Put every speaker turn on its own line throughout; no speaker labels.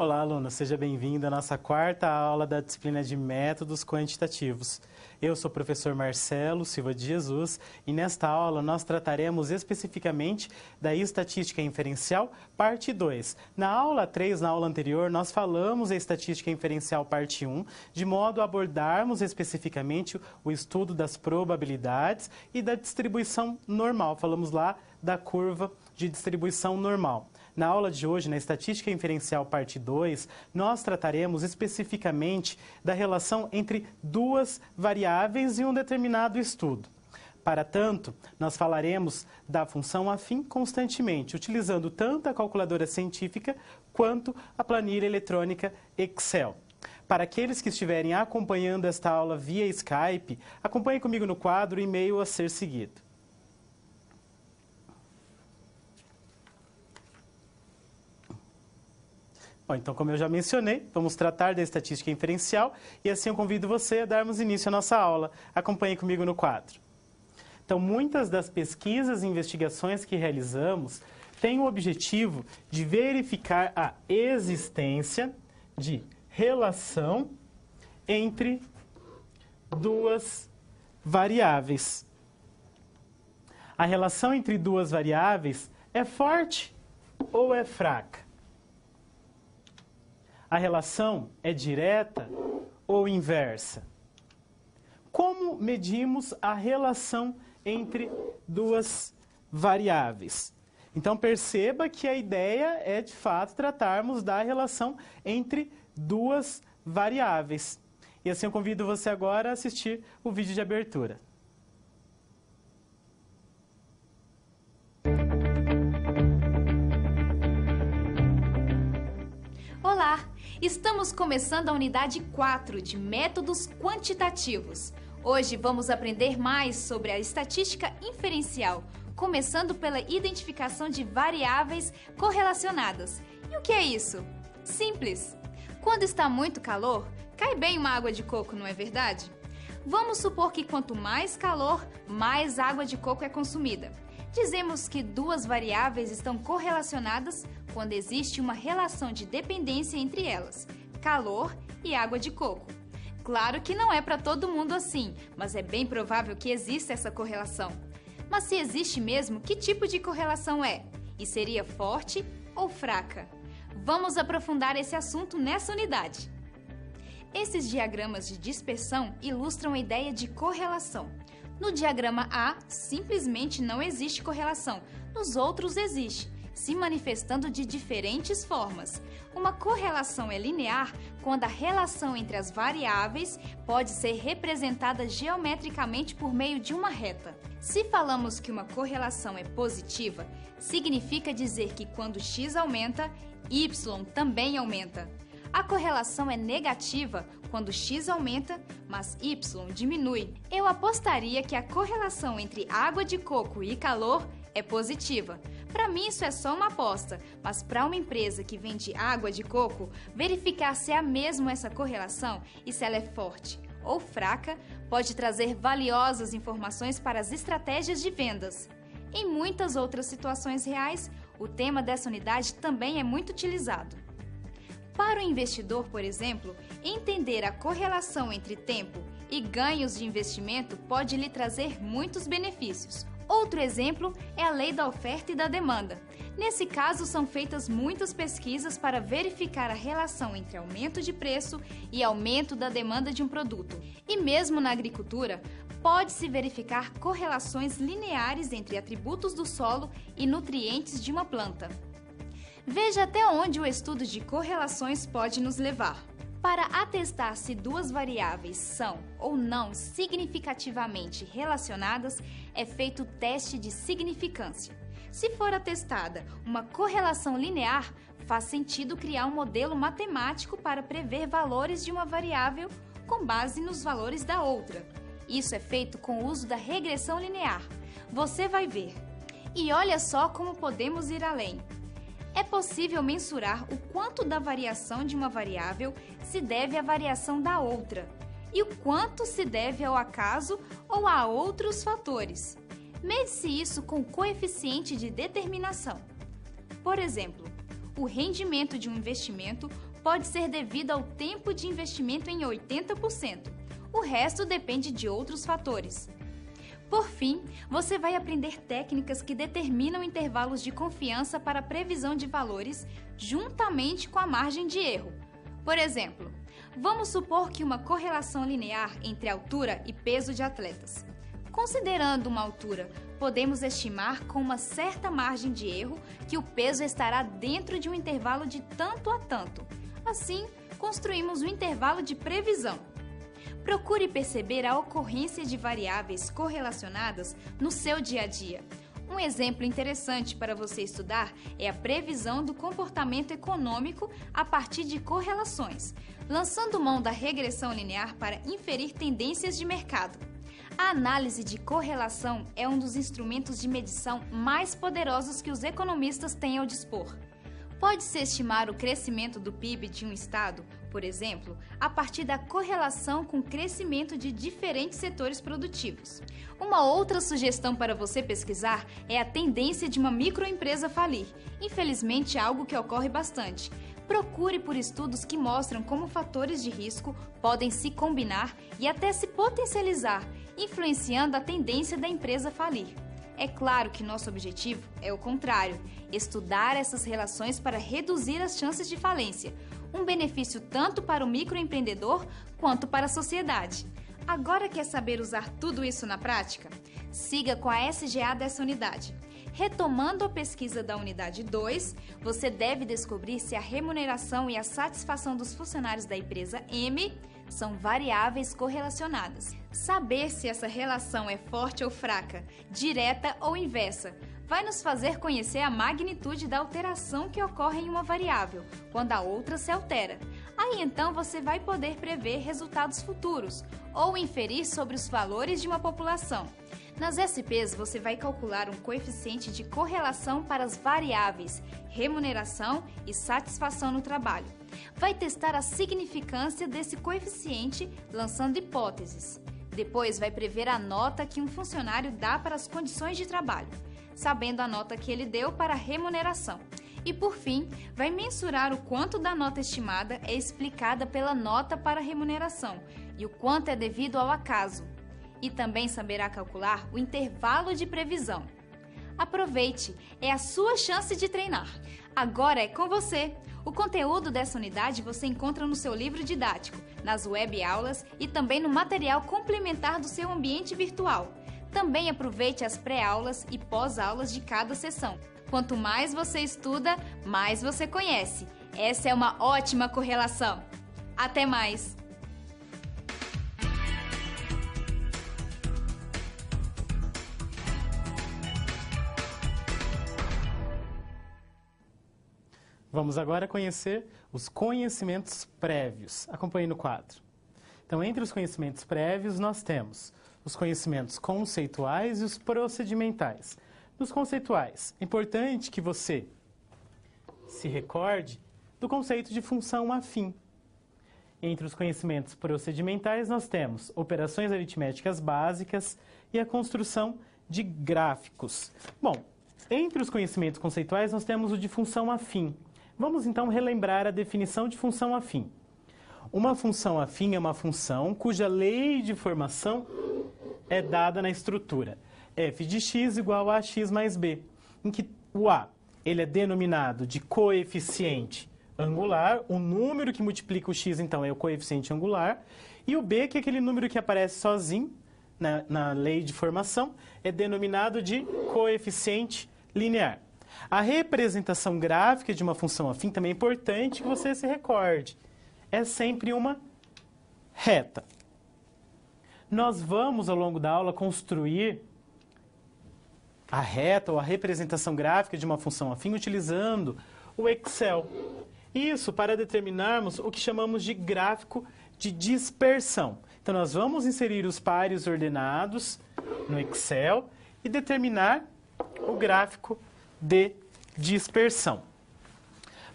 Olá, aluna, seja bem-vindo à nossa quarta aula da disciplina de Métodos Quantitativos. Eu sou o professor Marcelo Silva de Jesus e nesta aula nós trataremos especificamente da estatística inferencial, parte 2. Na aula 3, na aula anterior, nós falamos da estatística inferencial, parte 1, de modo a abordarmos especificamente o estudo das probabilidades e da distribuição normal. Falamos lá da curva de distribuição normal. Na aula de hoje, na Estatística Inferencial Parte 2, nós trataremos especificamente da relação entre duas variáveis em um determinado estudo. Para tanto, nós falaremos da função afim constantemente, utilizando tanto a calculadora científica quanto a planilha eletrônica Excel. Para aqueles que estiverem acompanhando esta aula via Skype, acompanhe comigo no quadro e-mail a ser seguido. Bom, então, como eu já mencionei, vamos tratar da estatística inferencial e assim eu convido você a darmos início à nossa aula. Acompanhe comigo no quadro. Então, muitas das pesquisas e investigações que realizamos têm o objetivo de verificar a existência de relação entre duas variáveis. A relação entre duas variáveis é forte ou é fraca? A relação é direta ou inversa? Como medimos a relação entre duas variáveis? Então, perceba que a ideia é, de fato, tratarmos da relação entre duas variáveis. E assim eu convido você agora a assistir o vídeo de abertura.
Olá! Estamos começando a unidade 4 de Métodos Quantitativos. Hoje vamos aprender mais sobre a estatística inferencial, começando pela identificação de variáveis correlacionadas. E o que é isso? Simples! Quando está muito calor, cai bem uma água de coco, não é verdade? Vamos supor que quanto mais calor, mais água de coco é consumida. Dizemos que duas variáveis estão correlacionadas quando existe uma relação de dependência entre elas, calor e água de coco. Claro que não é para todo mundo assim, mas é bem provável que exista essa correlação. Mas se existe mesmo, que tipo de correlação é? E seria forte ou fraca? Vamos aprofundar esse assunto nessa unidade. Esses diagramas de dispersão ilustram a ideia de correlação. No diagrama A, simplesmente não existe correlação. Nos outros existe, se manifestando de diferentes formas. Uma correlação é linear quando a relação entre as variáveis pode ser representada geometricamente por meio de uma reta. Se falamos que uma correlação é positiva, significa dizer que quando x aumenta, y também aumenta. A correlação é negativa quando x aumenta, mas y diminui. Eu apostaria que a correlação entre água de coco e calor é positiva. Para mim isso é só uma aposta, mas para uma empresa que vende água de coco, verificar se é mesmo essa correlação e se ela é forte ou fraca pode trazer valiosas informações para as estratégias de vendas. Em muitas outras situações reais, o tema dessa unidade também é muito utilizado. Para o investidor, por exemplo, entender a correlação entre tempo e ganhos de investimento pode lhe trazer muitos benefícios. Outro exemplo é a lei da oferta e da demanda. Nesse caso, são feitas muitas pesquisas para verificar a relação entre aumento de preço e aumento da demanda de um produto. E mesmo na agricultura, pode-se verificar correlações lineares entre atributos do solo e nutrientes de uma planta. Veja até onde o estudo de correlações pode nos levar. Para atestar se duas variáveis são ou não significativamente relacionadas, é feito o teste de significância. Se for atestada uma correlação linear, faz sentido criar um modelo matemático para prever valores de uma variável com base nos valores da outra. Isso é feito com o uso da regressão linear. Você vai ver. E olha só como podemos ir além. É possível mensurar o quanto da variação de uma variável se deve à variação da outra e o quanto se deve ao acaso ou a outros fatores. Mede-se isso com o coeficiente de determinação. Por exemplo, o rendimento de um investimento pode ser devido ao tempo de investimento em 80%. O resto depende de outros fatores. Por fim, você vai aprender técnicas que determinam intervalos de confiança para a previsão de valores juntamente com a margem de erro. Por exemplo, vamos supor que uma correlação linear entre altura e peso de atletas. Considerando uma altura, podemos estimar com uma certa margem de erro que o peso estará dentro de um intervalo de tanto a tanto. Assim, construímos um intervalo de previsão. Procure perceber a ocorrência de variáveis correlacionadas no seu dia a dia. Um exemplo interessante para você estudar é a previsão do comportamento econômico a partir de correlações, lançando mão da regressão linear para inferir tendências de mercado. A análise de correlação é um dos instrumentos de medição mais poderosos que os economistas têm ao dispor. Pode-se estimar o crescimento do PIB de um estado, por exemplo, a partir da correlação com o crescimento de diferentes setores produtivos. Uma outra sugestão para você pesquisar é a tendência de uma microempresa falir. Infelizmente, é algo que ocorre bastante. Procure por estudos que mostram como fatores de risco podem se combinar e até se potencializar, influenciando a tendência da empresa falir. É claro que nosso objetivo é o contrário, estudar essas relações para reduzir as chances de falência, um benefício tanto para o microempreendedor quanto para a sociedade. Agora quer saber usar tudo isso na prática? Siga com a SGA dessa unidade. Retomando a pesquisa da unidade 2, você deve descobrir se a remuneração e a satisfação dos funcionários da empresa M são variáveis correlacionadas. Saber se essa relação é forte ou fraca, direta ou inversa, vai nos fazer conhecer a magnitude da alteração que ocorre em uma variável, quando a outra se altera. Aí então você vai poder prever resultados futuros ou inferir sobre os valores de uma população. Nas SPs, você vai calcular um coeficiente de correlação para as variáveis remuneração e satisfação no trabalho. Vai testar a significância desse coeficiente lançando hipóteses. Depois vai prever a nota que um funcionário dá para as condições de trabalho, sabendo a nota que ele deu para a remuneração. E por fim, vai mensurar o quanto da nota estimada é explicada pela nota para a remuneração e o quanto é devido ao acaso. E também saberá calcular o intervalo de previsão. Aproveite, é a sua chance de treinar. Agora é com você! O conteúdo dessa unidade você encontra no seu livro didático, nas web aulas e também no material complementar do seu ambiente virtual. Também aproveite as pré-aulas e pós-aulas de cada sessão. Quanto mais você estuda, mais você conhece. Essa é uma ótima correlação. Até mais!
Vamos agora conhecer os conhecimentos prévios. Acompanhe no quadro. Então, entre os conhecimentos prévios, nós temos os conhecimentos conceituais e os procedimentais. Nos conceituais, é importante que você se recorde do conceito de função afim. Entre os conhecimentos procedimentais, nós temos operações aritméticas básicas e a construção de gráficos. Bom, entre os conhecimentos conceituais, nós temos o de função afim. Vamos então relembrar a definição de função afim. Uma função afim é uma função cuja lei de formação é dada na estrutura f de x igual a x mais b, em que o a ele é denominado de coeficiente angular, o número que multiplica o x então é o coeficiente angular, e o b, que é aquele número que aparece sozinho na lei de formação, é denominado de coeficiente linear. A representação gráfica de uma função afim também é importante que você se recorde. É sempre uma reta. Nós vamos, ao longo da aula, construir a reta ou a representação gráfica de uma função afim utilizando o Excel. Isso para determinarmos o que chamamos de gráfico de dispersão. Então, nós vamos inserir os pares ordenados no Excel e determinar o gráfico de dispersão.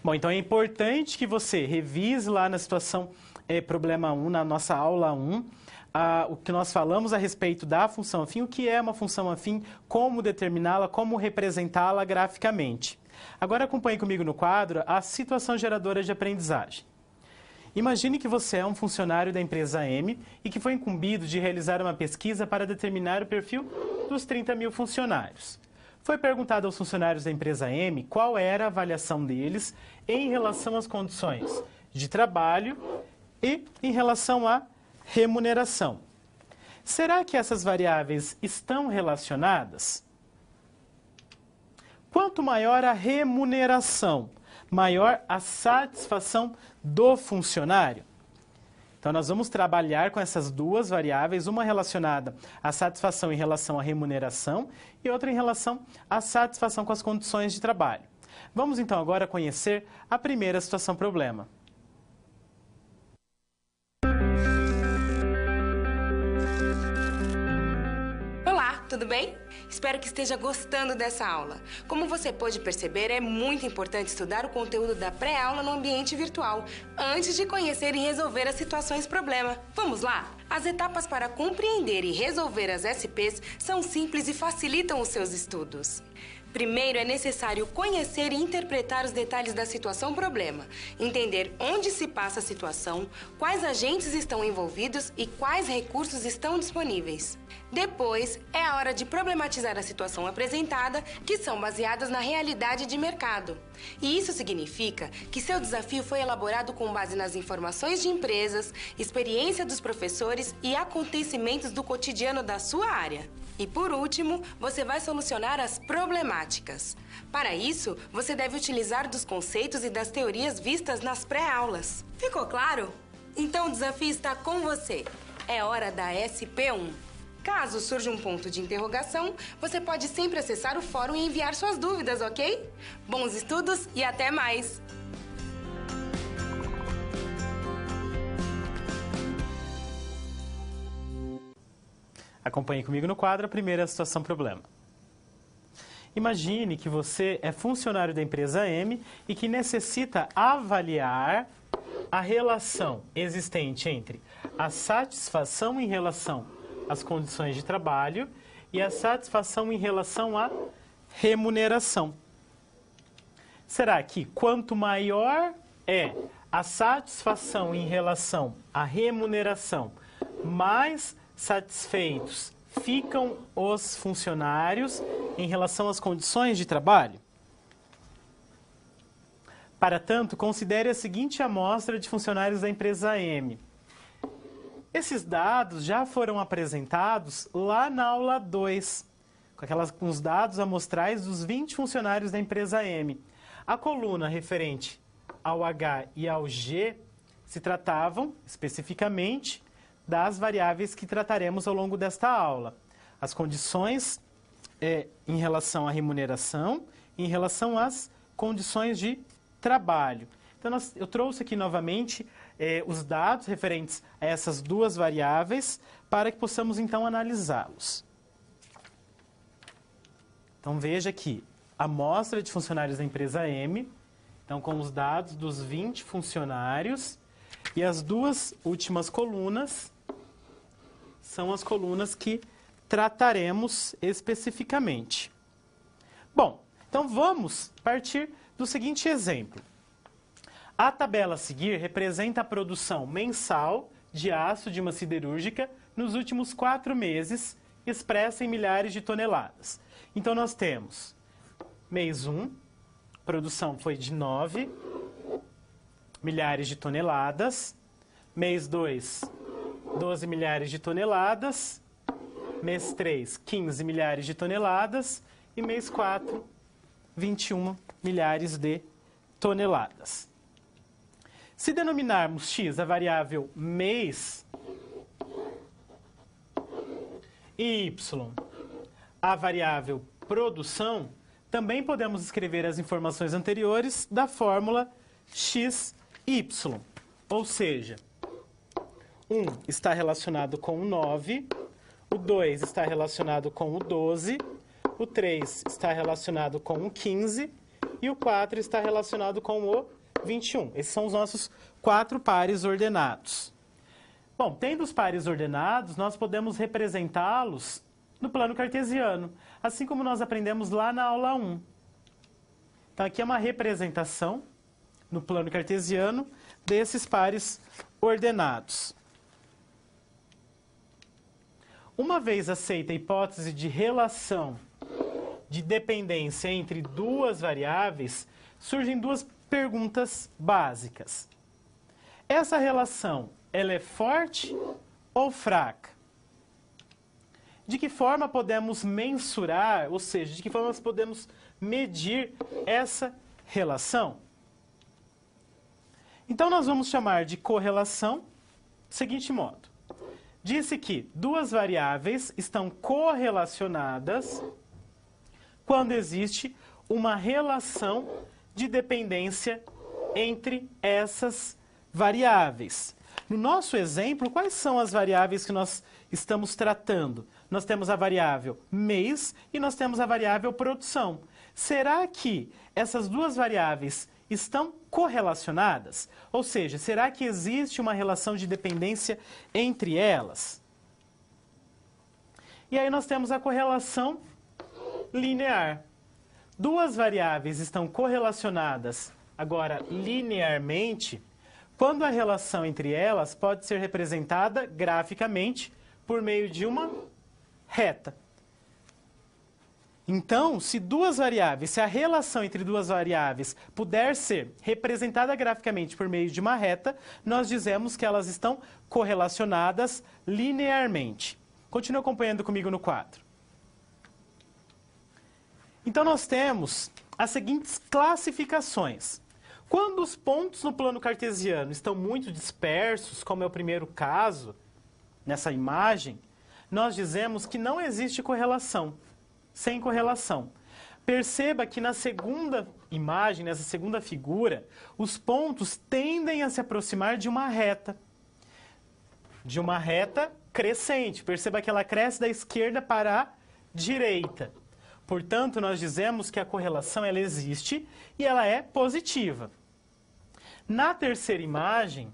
Bom, então é importante que você revise lá na situação problema 1, na nossa aula 1, o que nós falamos a respeito da função afim, o que é uma função afim, como determiná-la, como representá-la graficamente. Agora acompanhe comigo no quadro a situação geradora de aprendizagem. Imagine que você é um funcionário da empresa M e que foi incumbido de realizar uma pesquisa para determinar o perfil dos 30 mil funcionários. Foi perguntado aos funcionários da empresa M qual era a avaliação deles em relação às condições de trabalho e em relação à remuneração. Será que essas variáveis estão relacionadas? Quanto maior a remuneração, maior a satisfação do funcionário. Então, nós vamos trabalhar com essas duas variáveis, uma relacionada à satisfação em relação à remuneração e outra em relação à satisfação com as condições de trabalho. Vamos, então, agora conhecer a primeira situação-problema.
Olá, tudo bem? Espero que esteja gostando dessa aula. Como você pode perceber, é muito importante estudar o conteúdo da pré-aula no ambiente virtual, antes de conhecer e resolver as situações problema. Vamos lá? As etapas para compreender e resolver as SPs são simples e facilitam os seus estudos. Primeiro, é necessário conhecer e interpretar os detalhes da situação-problema, entender onde se passa a situação, quais agentes estão envolvidos e quais recursos estão disponíveis. Depois, é a hora de problematizar a situação apresentada, que são baseadas na realidade de mercado. E isso significa que seu desafio foi elaborado com base nas informações de empresas, experiência dos professores e acontecimentos do cotidiano da sua área. E por último, você vai solucionar as problemáticas. Para isso, você deve utilizar dos conceitos e das teorias vistas nas pré-aulas. Ficou claro? Então o desafio está com você. É hora da SP1. Caso surja um ponto de interrogação, você pode sempre acessar o fórum e enviar suas dúvidas, ok? Bons estudos e até mais!
Acompanhe comigo no quadro a primeira situação-problema. Imagine que você é funcionário da empresa M e que necessita avaliar a relação existente entre a satisfação em relação às condições de trabalho e a satisfação em relação à remuneração. Será que quanto maior é a satisfação em relação à remuneração, mais satisfeitos ficam os funcionários em relação às condições de trabalho? Para tanto, considere a seguinte amostra de funcionários da empresa M. Esses dados já foram apresentados lá na aula 2, com os dados amostrais dos 20 funcionários da empresa M. A coluna referente ao H e ao G se tratavam, especificamente, das variáveis que trataremos ao longo desta aula. As condições em relação à remuneração e em relação às condições de trabalho. Então, eu trouxe aqui novamente os dados referentes a essas duas variáveis para que possamos, então, analisá-los. Então, veja aqui a amostra de funcionários da empresa M, então, com os dados dos 20 funcionários, e as duas últimas colunas são as colunas que trataremos especificamente. Bom, então vamos partir do seguinte exemplo. A tabela a seguir representa a produção mensal de aço de uma siderúrgica nos últimos 4 meses, expressa em milhares de toneladas. Então, nós temos mês 1, produção foi de 9 milhares de toneladas, mês 2, 12 milhares de toneladas, mês 3, 15 milhares de toneladas e mês 4, 21 milhares de toneladas. Se denominarmos x a variável mês e y a variável produção, também podemos escrever as informações anteriores da fórmula x, y, ou seja, 1 está relacionado com o 9, o 2 está relacionado com o 12, o 3 está relacionado com o 15 e o 4 está relacionado com o 21. Esses são os nossos 4 pares ordenados. Bom, tendo os pares ordenados, nós podemos representá-los no plano cartesiano, assim como nós aprendemos lá na aula 1. Então, aqui é uma representação no plano cartesiano desses pares ordenados. Uma vez aceita a hipótese de relação de dependência entre duas variáveis, surgem duas perguntas básicas. Essa relação, ela é forte ou fraca? De que forma podemos mensurar, ou seja, de que forma nós podemos medir essa relação? Então, nós vamos chamar de correlação do seguinte modo. Disse que duas variáveis estão correlacionadas quando existe uma relação de dependência entre essas variáveis. No nosso exemplo, quais são as variáveis que nós estamos tratando? Nós temos a variável mês e nós temos a variável produção. Será que essas duas variáveis estão correlacionadas? Ou seja, será que existe uma relação de dependência entre elas? E aí nós temos a correlação linear. Duas variáveis estão correlacionadas, agora linearmente, quando a relação entre elas pode ser representada graficamente por meio de uma reta. Então, se a relação entre duas variáveis puder ser representada graficamente por meio de uma reta, nós dizemos que elas estão correlacionadas linearmente. Continue acompanhando comigo no quadro. Então, nós temos as seguintes classificações. Quando os pontos no plano cartesiano estão muito dispersos, como é o primeiro caso, nessa imagem, nós dizemos que não existe correlação, sem correlação. Perceba que na segunda imagem, nessa segunda figura, os pontos tendem a se aproximar de uma reta crescente. Perceba que ela cresce da esquerda para a direita. Portanto, nós dizemos que a correlação ela existe e ela é positiva. Na terceira imagem,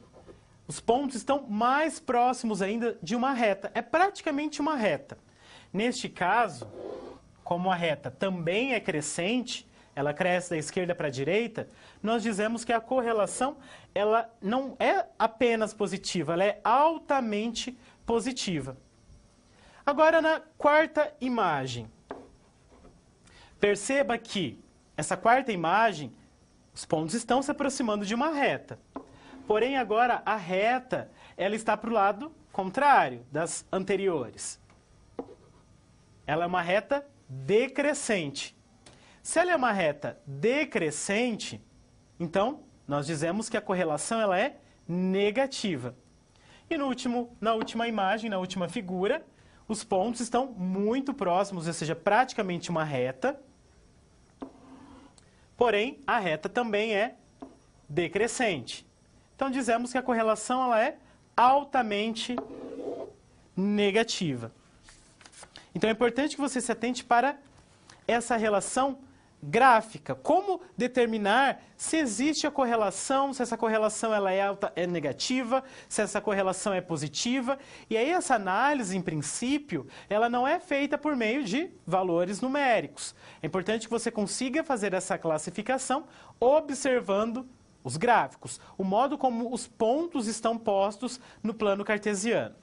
os pontos estão mais próximos ainda de uma reta. É praticamente uma reta. Neste caso, como a reta também é crescente, ela cresce da esquerda para a direita, nós dizemos que a correlação ela não é apenas positiva, ela é altamente positiva. Agora, na quarta imagem, perceba que essa quarta imagem, os pontos estão se aproximando de uma reta. Porém, agora a reta ela está para o lado contrário das anteriores. Ela é uma reta decrescente. Se ela é uma reta decrescente, então nós dizemos que a correlação ela é negativa. E na última imagem, na última figura, os pontos estão muito próximos, ou seja, praticamente uma reta. Porém, a reta também é decrescente. Então, dizemos que a correlação ela é altamente negativa. Então, é importante que você se atente para essa relação gráfica. Como determinar se existe a correlação, se essa correlação ela é negativa, se essa correlação é positiva. E aí essa análise, em princípio, ela não é feita por meio de valores numéricos. É importante que você consiga fazer essa classificação observando os gráficos, o modo como os pontos estão postos no plano cartesiano.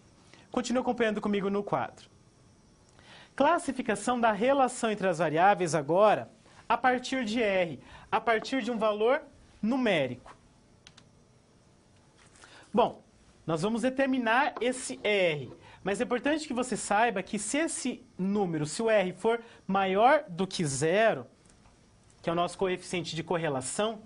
Continue acompanhando comigo no quadro. Classificação da relação entre as variáveis agora a partir de R, a partir de um valor numérico. Bom, nós vamos determinar esse R, mas é importante que você saiba que se esse número, se o R for maior do que zero, que é o nosso coeficiente de correlação,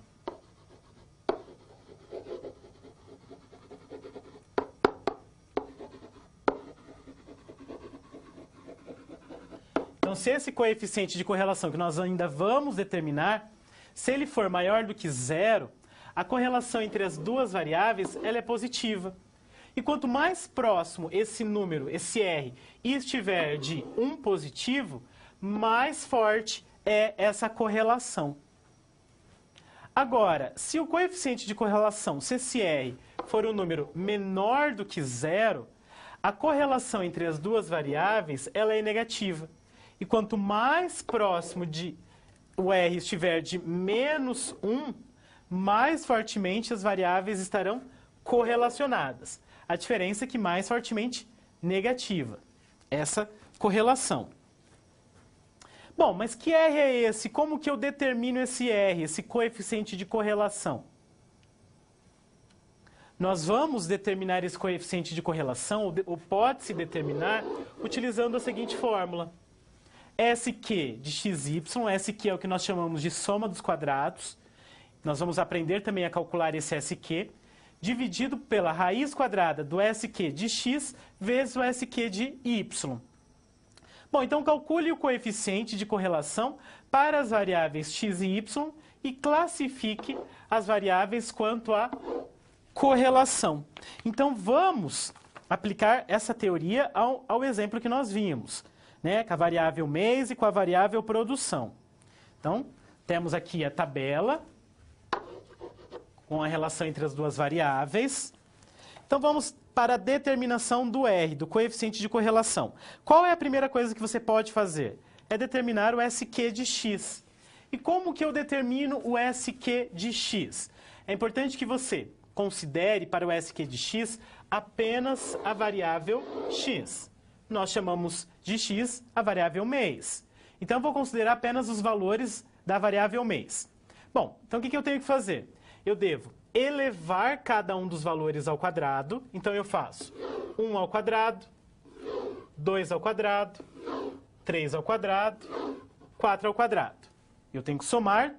então, se esse coeficiente de correlação que nós ainda vamos determinar, se ele for maior do que zero, a correlação entre as duas variáveis ela é positiva. E quanto mais próximo esse número, esse R, estiver de 1 positivo, mais forte é essa correlação. Agora, se o coeficiente de correlação, se esse R for um número menor do que zero, a correlação entre as duas variáveis ela é negativa. E quanto mais próximo o R estiver de menos 1, mais fortemente as variáveis estarão correlacionadas. A diferença é que mais fortemente negativa, essa correlação. Bom, mas que R é esse? Como que eu determino esse R, esse coeficiente de correlação? Nós vamos determinar esse coeficiente de correlação, ou pode-se determinar, utilizando a seguinte fórmula. SQ de XY, SQ é o que nós chamamos de soma dos quadrados. Nós vamos aprender também a calcular esse SQ, dividido pela raiz quadrada do SQ de X vezes o SQ de Y. Bom, então calcule o coeficiente de correlação para as variáveis x e y e classifique as variáveis quanto à correlação. Então, vamos aplicar essa teoria ao exemplo que nós vimos, né? Com a variável mês e com a variável produção. Então, temos aqui a tabela com a relação entre as duas variáveis. Então, vamos para a determinação do R, do coeficiente de correlação. Qual é a primeira coisa que você pode fazer? É determinar o SQ de X. E como que eu determino o SQ de X? É importante que você considere para o SQ de X apenas a variável X. Nós chamamos de X a variável mês. Então, eu vou considerar apenas os valores da variável mês. Bom, então o que eu tenho que fazer? Eu devo elevar cada um dos valores ao quadrado. Então, eu faço 1 ao quadrado, 2 ao quadrado, 3 ao quadrado, 4 ao quadrado. Eu tenho que somar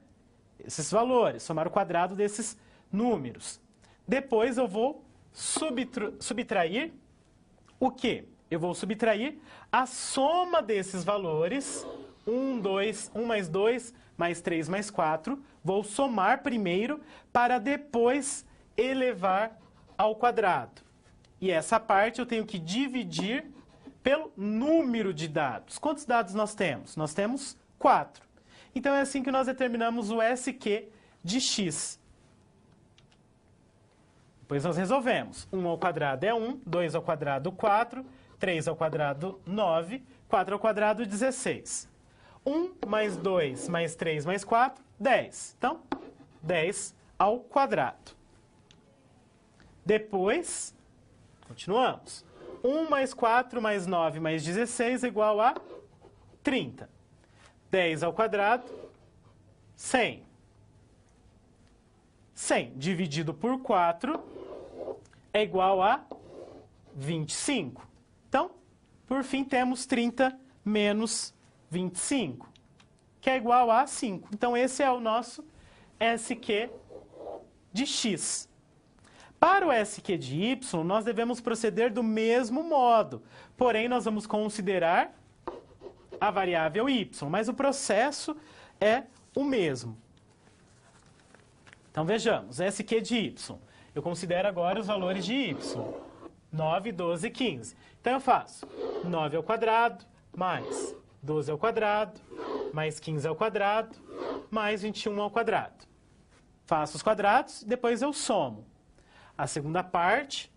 esses valores, somar o quadrado desses números. Depois, eu vou subtrair o quê? Eu vou subtrair a soma desses valores, 1 mais 2, mais 3, mais 4. Vou somar primeiro para depois elevar ao quadrado. E essa parte eu tenho que dividir pelo número de dados. Quantos dados nós temos? Nós temos 4. Então, é assim que nós determinamos o SQ de X. Depois nós resolvemos. 1 ao quadrado é 1, 2 ao quadrado 4, 3 ao quadrado 9, 4 ao quadrado 16. 1 mais 2 mais 3 mais 4, 10. Então, 10 ao quadrado. Depois, continuamos. 1 mais 4 mais 9 mais 16 é igual a 30. 10 ao quadrado, 100. 100 dividido por 4 é igual a 25. Então, por fim, temos 30 menos 25, que é igual a 5. Então, esse é o nosso SQ de X. Para o SQ de Y, nós devemos proceder do mesmo modo. Porém, nós vamos considerar a variável Y, mas o processo é o mesmo. Então, vejamos, SQ de Y. Eu considero agora os valores de Y. 9, 12 e 15. Então, eu faço 9 ao quadrado, mais 12 ao quadrado, mais 15 ao quadrado, mais 21 ao quadrado. Faço os quadrados e depois eu somo. A segunda parte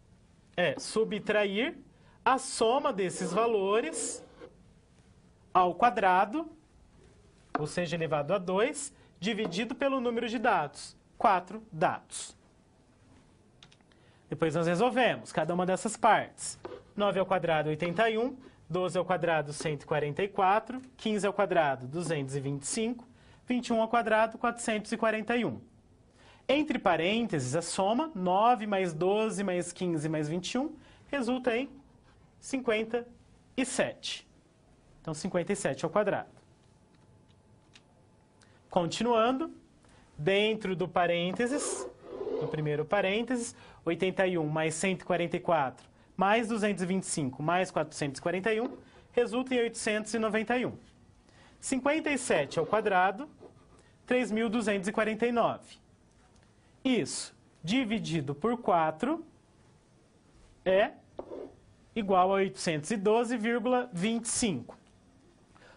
é subtrair a soma desses valores ao quadrado, ou seja, elevado a 2, dividido pelo número de dados, 4 dados. Depois nós resolvemos cada uma dessas partes. 9 ao quadrado, 81. 12 ao quadrado, 144. 15 ao quadrado, 225. 21 ao quadrado, 441. Entre parênteses, a soma, 9 mais 12 mais 15 mais 21, resulta em 57. Então, 57 ao quadrado. Continuando, dentro do parênteses, do primeiro parênteses, 81 mais 144 mais 225 mais 441 resulta em 891. 57 ao quadrado, 3.249. Isso dividido por 4 é igual a 812,25.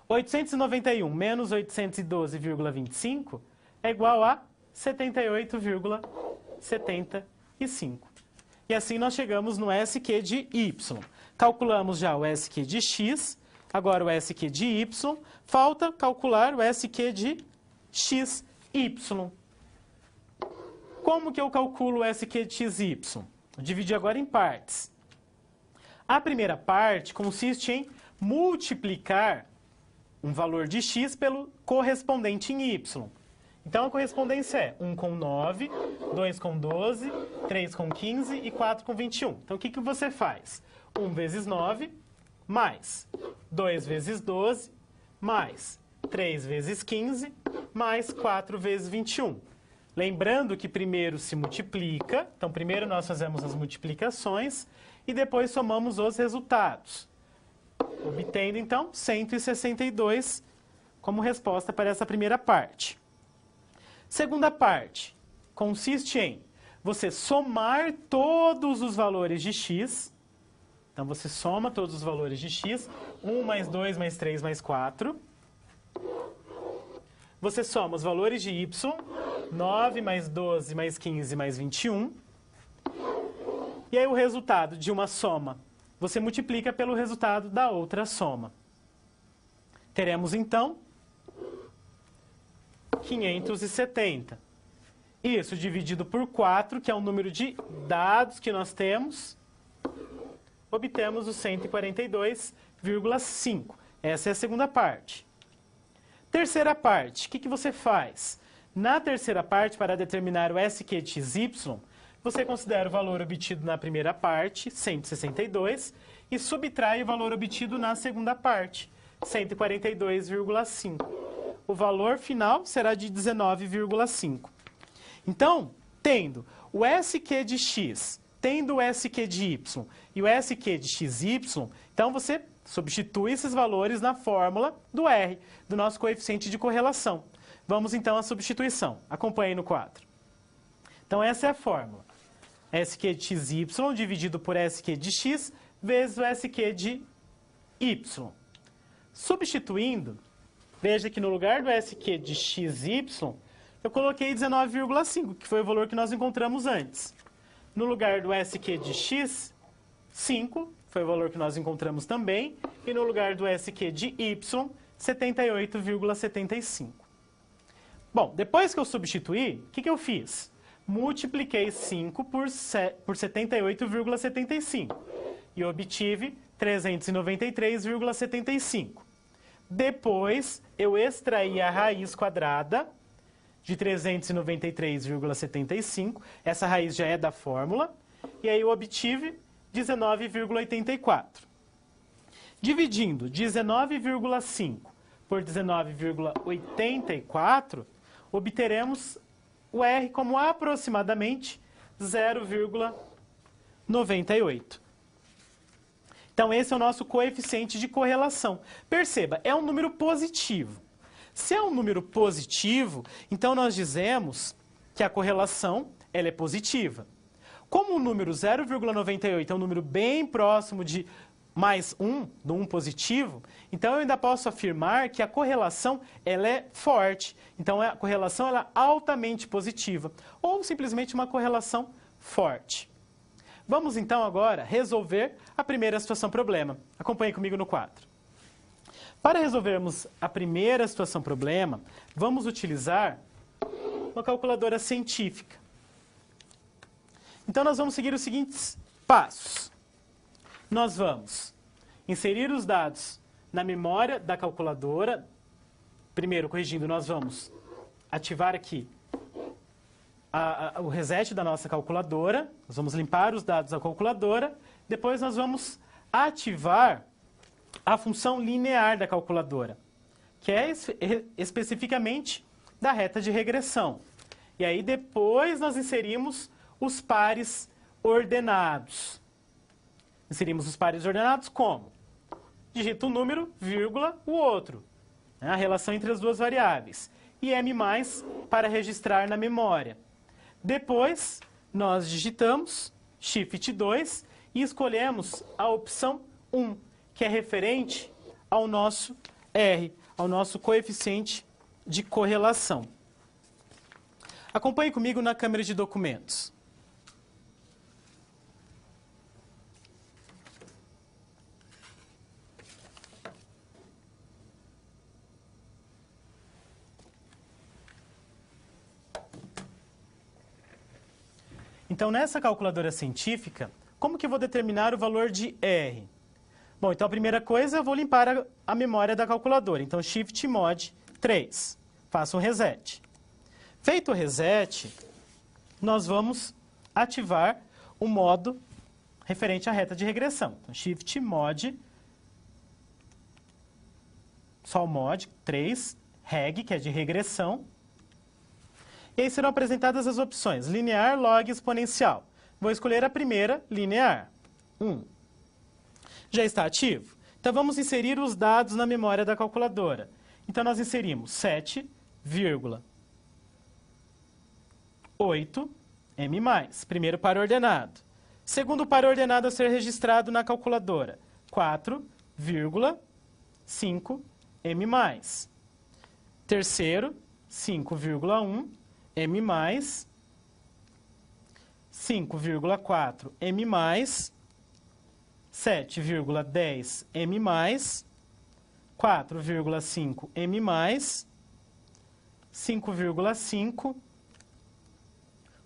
891 menos 812,25 é igual a 78,75. E assim nós chegamos no SQ de Y. Calculamos já o SQ de X, agora o SQ de Y. Falta calcular o SQ de XY. como que eu calculo o SQ de xy? Vou dividir agora em partes. A primeira parte consiste em multiplicar um valor de x pelo correspondente em y. Então, a correspondência é 1 com 9, 2 com 12, 3 com 15 e 4 com 21. Então, o que você faz? 1 vezes 9, mais 2 vezes 12, mais 3 vezes 15, mais 4 vezes 21. Lembrando que primeiro se multiplica, então primeiro nós fazemos as multiplicações e depois somamos os resultados, obtendo então 162 como resposta para essa primeira parte. Segunda parte consiste em você somar todos os valores de x. Então, você soma todos os valores de x. 1 mais 2 mais 3 mais 4. Você soma os valores de y. 9 mais 12 mais 15 mais 21. E aí, o resultado de uma soma, você multiplica pelo resultado da outra soma. Teremos, então, 570. Isso dividido por 4, que é o número de dados que nós temos, obtemos o 142,5. Essa é a segunda parte. Terceira parte, o que você faz? Na terceira parte, para determinar o SQ de xy, você considera o valor obtido na primeira parte, 162, e subtrai o valor obtido na segunda parte, 142,5. O valor final será de 19,5. Então, tendo o SQ de x, tendo o SQ de y e o SQ de xy, então você substitui esses valores na fórmula do R, do nosso coeficiente de correlação. Vamos então à substituição. Acompanhe no quadro. Então, essa é a fórmula. SQ de xy dividido por SQ de x vezes o SQ de y. Substituindo, veja que no lugar do SQ de xy, eu coloquei 19,5, que foi o valor que nós encontramos antes. No lugar do SQ de x, 5, foi o valor que nós encontramos também. E no lugar do SQ de y, 78,75. Bom, depois que eu substituí, o que eu fiz? Multipliquei 5 por 78,75 e obtive 393,75. Depois, eu extraí a raiz quadrada de 393,75. Essa raiz já é da fórmula. E aí eu obtive 19,84. Dividindo 19,5 por 19,84, obteremos o R como aproximadamente 0,98. Então, esse é o nosso coeficiente de correlação. Perceba, é um número positivo. Se é um número positivo, então nós dizemos que a correlação ela é positiva. Como o número 0,98 é um número bem próximo de mais 1, do 1 positivo, então eu ainda posso afirmar que a correlação ela é forte. Então, a correlação ela é altamente positiva, ou simplesmente uma correlação forte. Vamos então agora resolver a primeira situação problema. Acompanhe comigo no quadro. Para resolvermos a primeira situação problema, vamos utilizar uma calculadora científica. Então, nós vamos seguir os seguintes passos. Nós vamos inserir os dados na memória da calculadora. Primeiro, corrigindo, nós vamos ativar aqui o reset da nossa calculadora. Nós vamos limpar os dados da calculadora. Depois, nós vamos ativar a função linear da calculadora, que é especificamente da reta de regressão. E aí, depois, nós inserimos os pares ordenados. Inserimos os pares ordenados como? Digita um número, vírgula, o outro. A relação entre as duas variáveis. E M+, para registrar na memória. Depois, nós digitamos Shift 2 e escolhemos a opção 1, que é referente ao nosso R, ao nosso coeficiente de correlação. Acompanhe comigo na câmera de documentos. Então, nessa calculadora científica, como que eu vou determinar o valor de R? Bom, então a primeira coisa, eu vou limpar a memória da calculadora. Então, Shift Mod 3. Faço um reset. Feito o reset, nós vamos ativar o modo referente à reta de regressão. Então, Shift Mod, só o Mod 3, Reg, que é de regressão. E aí serão apresentadas as opções linear, log e exponencial. Vou escolher a primeira, linear. 1. Já está ativo? Então, vamos inserir os dados na memória da calculadora. Então, nós inserimos 7,8 M+, primeiro par ordenado. Segundo par ordenado a ser registrado na calculadora, 4,5 M+. Terceiro, 5,1 M+, 5,4 M+, 7,10 M+, 4,5 M+, 5,5,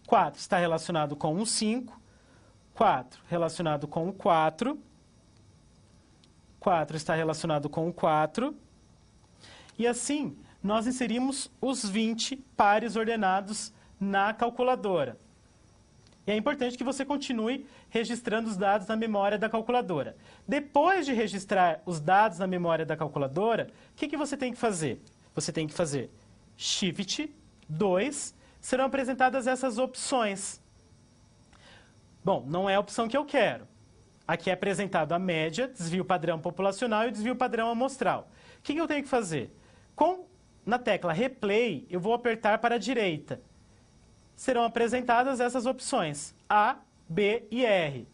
4 está relacionado com o 5, 4 relacionado com o 4, 4 está relacionado com o 4, e assim nós inserimos os 20 pares ordenados na calculadora. E é importante que você continue registrando os dados na memória da calculadora. Depois de registrar os dados na memória da calculadora, o que você tem que fazer? Você tem que fazer Shift 2, serão apresentadas essas opções. Bom, não é a opção que eu quero. Aqui é apresentado a média, desvio padrão populacional e desvio padrão amostral. O que eu tenho que fazer? Na tecla Replay, eu vou apertar para a direita. Serão apresentadas essas opções, A, B e R.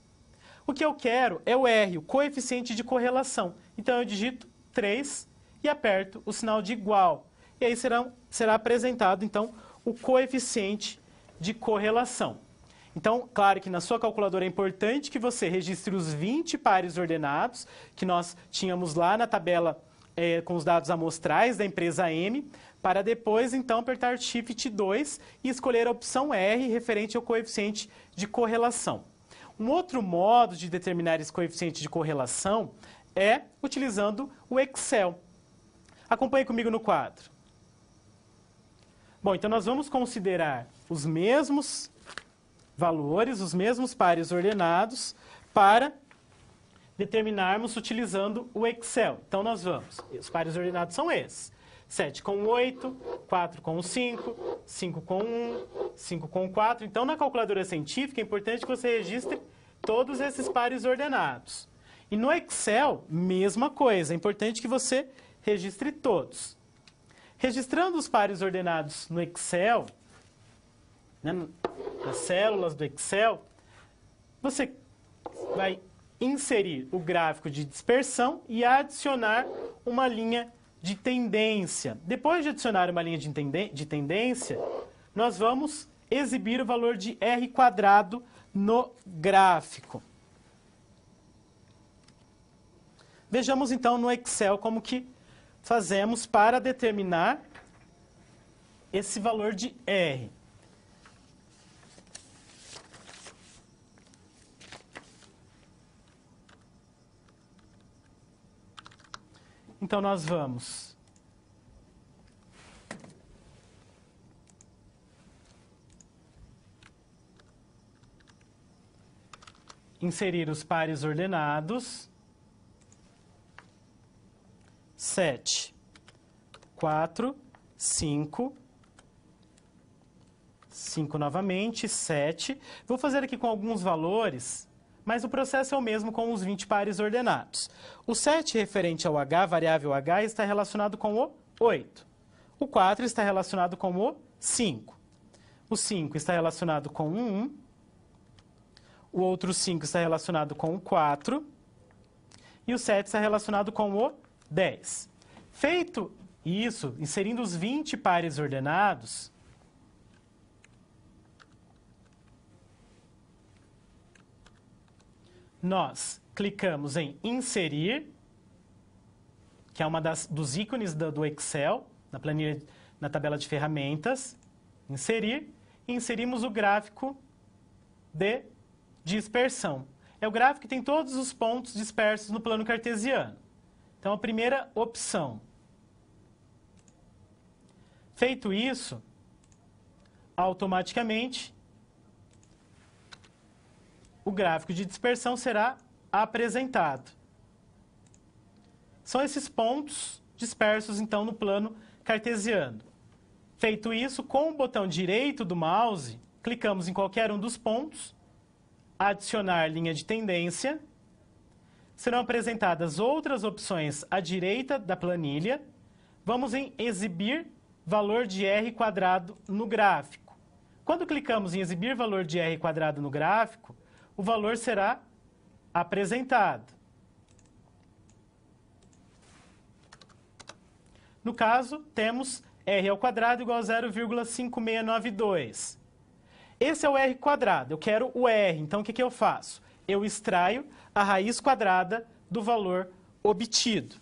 O que eu quero é o R, o coeficiente de correlação. Então, eu digito 3 e aperto o sinal de igual. E aí será apresentado, então, o coeficiente de correlação. Então, claro que na sua calculadora é importante que você registre os 20 pares ordenados, que nós tínhamos lá na tabela com os dados amostrais da empresa M, para depois, então, apertar Shift 2 e escolher a opção R referente ao coeficiente de correlação. Um outro modo de determinar esse coeficiente de correlação é utilizando o Excel. Acompanhe comigo no quadro. Bom, então nós vamos considerar os mesmos valores, os mesmos pares ordenados, para determinarmos utilizando o Excel. Então, nós vamos, os pares ordenados são esses. 7 com 8, 4 com 5, 5 com 1, 5 com 4. Então, na calculadora científica, é importante que você registre todos esses pares ordenados. E no Excel, mesma coisa, é importante que você registre todos. Registrando os pares ordenados no Excel, nas células do Excel, você vai inserir o gráfico de dispersão e adicionar uma linha de tendência. Depois de adicionar uma linha de tendência, nós vamos exibir o valor de R² no gráfico. Vejamos então no Excel como que fazemos para determinar esse valor de R. Então, nós vamos inserir os pares ordenados. 7, 4, 5, 5 novamente, 7. Vou fazer aqui com alguns valores, mas o processo é o mesmo com os 20 pares ordenados. O 7 referente ao H, variável H, está relacionado com o 8. O 4 está relacionado com o 5. O 5 está relacionado com o 1. O outro 5 está relacionado com o 4. E o 7 está relacionado com o 10. Feito isso, inserindo os 20 pares ordenados, nós clicamos em inserir, que é uma dos ícones do Excel, na planilha, na tabela de ferramentas, inserir, e inserimos o gráfico de dispersão. É o gráfico que tem todos os pontos dispersos no plano cartesiano. Então, a primeira opção. Feito isso, automaticamente, o gráfico de dispersão será apresentado. São esses pontos dispersos, então, no plano cartesiano. Feito isso, com o botão direito do mouse, clicamos em qualquer um dos pontos, adicionar linha de tendência, serão apresentadas outras opções à direita da planilha, vamos em exibir valor de R quadrado no gráfico. Quando clicamos em exibir valor de R quadrado no gráfico, o valor será apresentado. No caso, temos R ao quadrado igual a 0,5692. Esse é o R quadrado, eu quero o R, então o que eu faço? Eu extraio a raiz quadrada do valor obtido.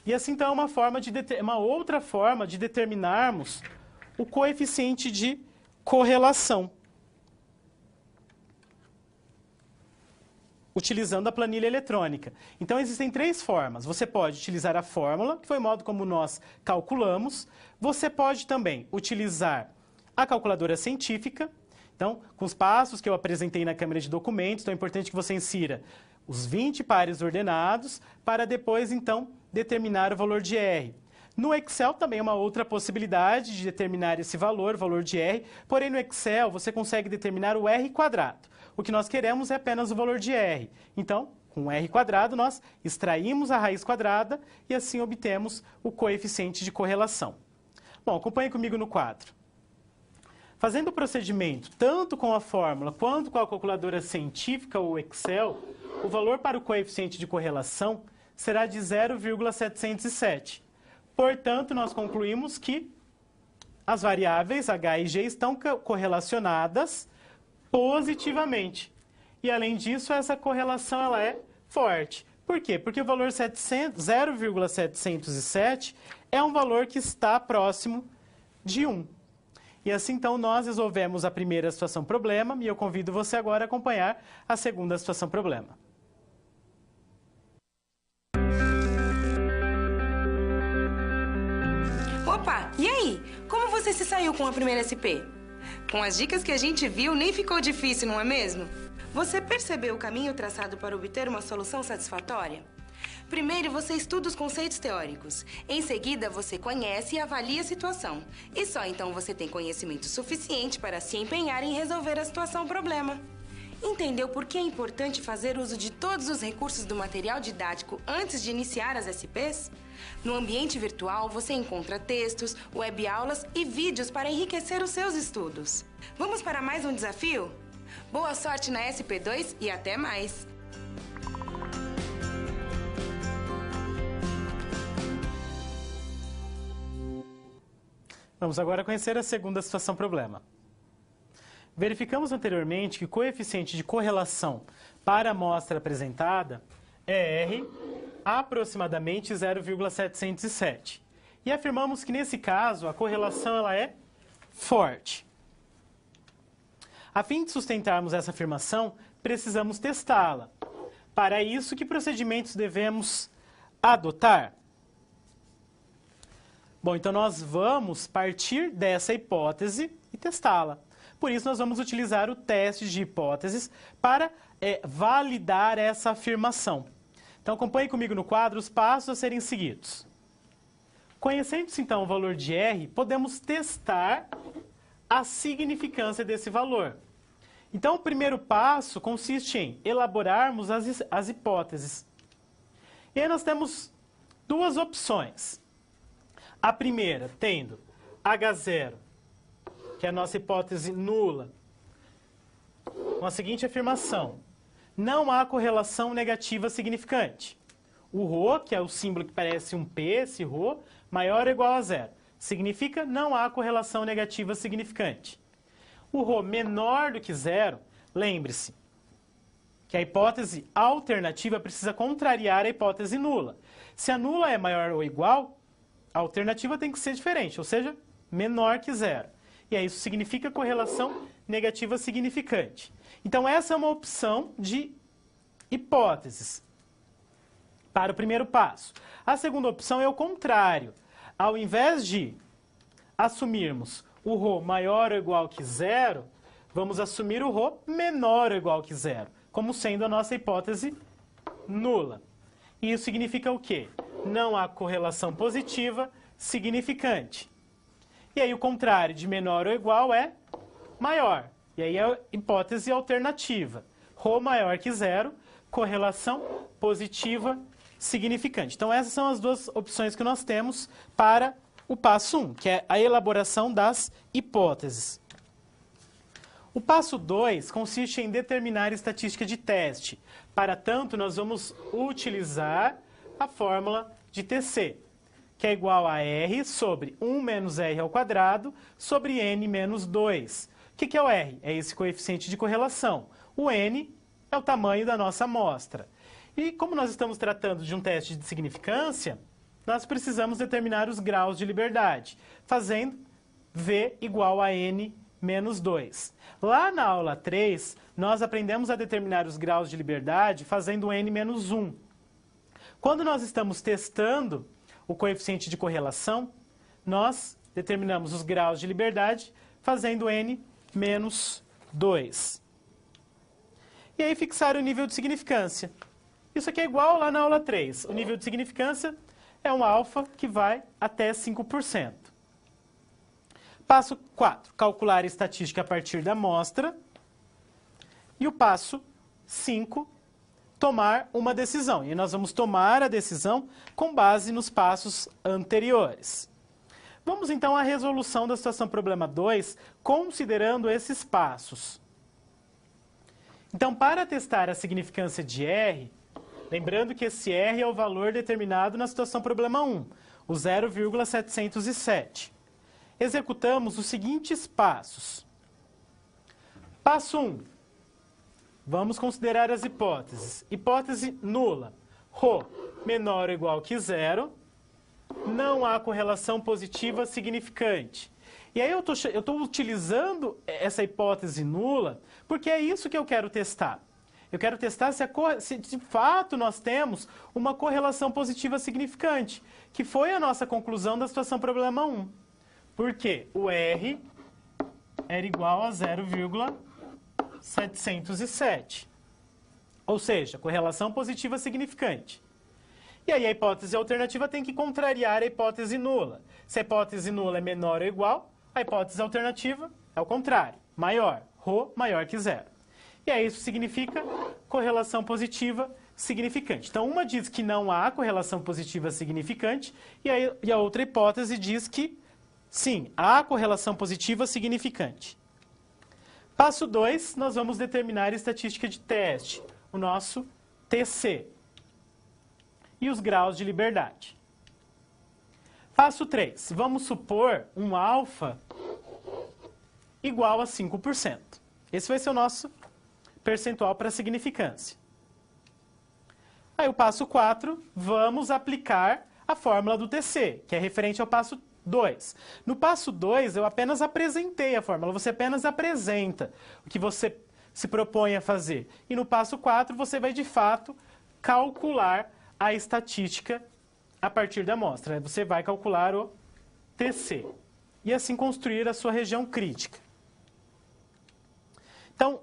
E assim, então, é uma outra forma de determinarmos o coeficiente de correlação, utilizando a planilha eletrônica. Então, existem três formas. Você pode utilizar a fórmula, que foi o modo como nós calculamos. Você pode também utilizar a calculadora científica. Então, com os passos que eu apresentei na câmera de documentos, então é importante que você insira os 20 pares ordenados para depois, então, determinar o valor de R. No Excel também é uma outra possibilidade de determinar esse valor, o valor de R, porém no Excel você consegue determinar o R quadrado. O que nós queremos é apenas o valor de R. Então, com R quadrado, nós extraímos a raiz quadrada e assim obtemos o coeficiente de correlação. Bom, acompanhe comigo no quadro. Fazendo o procedimento tanto com a fórmula quanto com a calculadora científica ou Excel, o valor para o coeficiente de correlação será de 0,707. Portanto, nós concluímos que as variáveis H e G estão correlacionadas positivamente. E, além disso, essa correlação ela é forte. Por quê? Porque o valor 0,707 é um valor que está próximo de 1. E assim, então, nós resolvemos a primeira situação problema e eu convido você agora a acompanhar a segunda situação problema.
Opa, e aí? Como você se saiu com a primeira SP? Com as dicas que a gente viu, nem ficou difícil, não é mesmo? Você percebeu o caminho traçado para obter uma solução satisfatória? Primeiro, você estuda os conceitos teóricos. Em seguida, você conhece e avalia a situação. E só então você tem conhecimento suficiente para se empenhar em resolver a situação-problema. Entendeu por que é importante fazer uso de todos os recursos do material didático antes de iniciar as SPs? No ambiente virtual, você encontra textos, webaulas e vídeos para enriquecer os seus estudos. Vamos para mais um desafio? Boa sorte na SP2 e até mais!
Vamos agora conhecer a segunda situação problema. Verificamos anteriormente que o coeficiente de correlação para a amostra apresentada é R, aproximadamente 0,707. E afirmamos que, nesse caso, a correlação ela é forte. A fim de sustentarmos essa afirmação, precisamos testá-la. Para isso, que procedimentos devemos adotar? Bom, então nós vamos partir dessa hipótese e testá-la. Por isso, nós vamos utilizar o teste de hipóteses para validar essa afirmação. Então, acompanhe comigo no quadro os passos a serem seguidos. Conhecendo-se, então, o valor de R, podemos testar a significância desse valor. Então, o primeiro passo consiste em elaborarmos as hipóteses. E aí nós temos duas opções. A primeira, tendo H0, que é a nossa hipótese nula, com a seguinte afirmação: não há correlação negativa significante. O ρ, que é o símbolo que parece um P, esse ρ, maior ou igual a zero. Significa não há correlação negativa significante. O ρ menor do que zero, lembre-se que a hipótese alternativa precisa contrariar a hipótese nula. Se a nula é maior ou igual, a alternativa tem que ser diferente, ou seja, menor que zero. E aí isso significa correlação negativa significante. Então, essa é uma opção de hipóteses para o primeiro passo. A segunda opção é o contrário. Ao invés de assumirmos o ρ maior ou igual que zero, vamos assumir o ρ menor ou igual que zero, como sendo a nossa hipótese nula. E isso significa o quê? Não há correlação positiva significante. E aí o contrário de menor ou igual é maior. E aí é a hipótese alternativa. ρ maior que zero, correlação positiva significante. Então essas são as duas opções que nós temos para o passo 1, que é a elaboração das hipóteses. O passo 2 consiste em determinar estatística de teste. Para tanto, nós vamos utilizar a fórmula de TC, que é igual a R sobre 1 menos R ao quadrado sobre N menos 2. O que é o R? É esse coeficiente de correlação. O N é o tamanho da nossa amostra. E como nós estamos tratando de um teste de significância, nós precisamos determinar os graus de liberdade, fazendo V igual a N menos 2. Lá na aula 3, nós aprendemos a determinar os graus de liberdade fazendo N menos 1. Quando nós estamos testando o coeficiente de correlação, nós determinamos os graus de liberdade fazendo N menos 2. E aí fixar o nível de significância. Isso aqui é igual lá na aula 3. O nível de significância é um alfa que vai até 5%. Passo 4, calcular a estatística a partir da amostra. E o passo 5, tomar uma decisão. E nós vamos tomar a decisão com base nos passos anteriores. Vamos então à resolução da situação problema 2, considerando esses passos. Então, para testar a significância de R, lembrando que esse R é o valor determinado na situação problema 1, o 0,707. Executamos os seguintes passos. Passo 1. Vamos considerar as hipóteses. Hipótese nula. ρ menor ou igual que zero. Não há correlação positiva significante. E aí eu estou utilizando essa hipótese nula porque é isso que eu quero testar. Eu quero testar se de fato nós temos uma correlação positiva significante, que foi a nossa conclusão da situação problema 1. Porque o R era igual a 0,707. Ou seja, correlação positiva significante. E aí a hipótese alternativa tem que contrariar a hipótese nula. Se a hipótese nula é menor ou igual, a hipótese alternativa é o contrário, maior, ρ maior que zero. E aí isso significa correlação positiva significante. Então uma diz que não há correlação positiva significante e a outra hipótese diz que sim, há correlação positiva significante. Passo 2, nós vamos determinar a estatística de teste, o nosso TC, e os graus de liberdade. Passo 3, vamos supor um alfa igual a 5%. Esse vai ser o nosso percentual para significância. Aí o passo 4, vamos aplicar a fórmula do TC, que é referente ao passo 2. No passo 2, eu apenas apresentei a fórmula, você apenas apresenta o que você se propõe a fazer. E no passo 4, você vai de fato calcular a estatística a partir da amostra. Você vai calcular o TC e assim construir a sua região crítica. Então,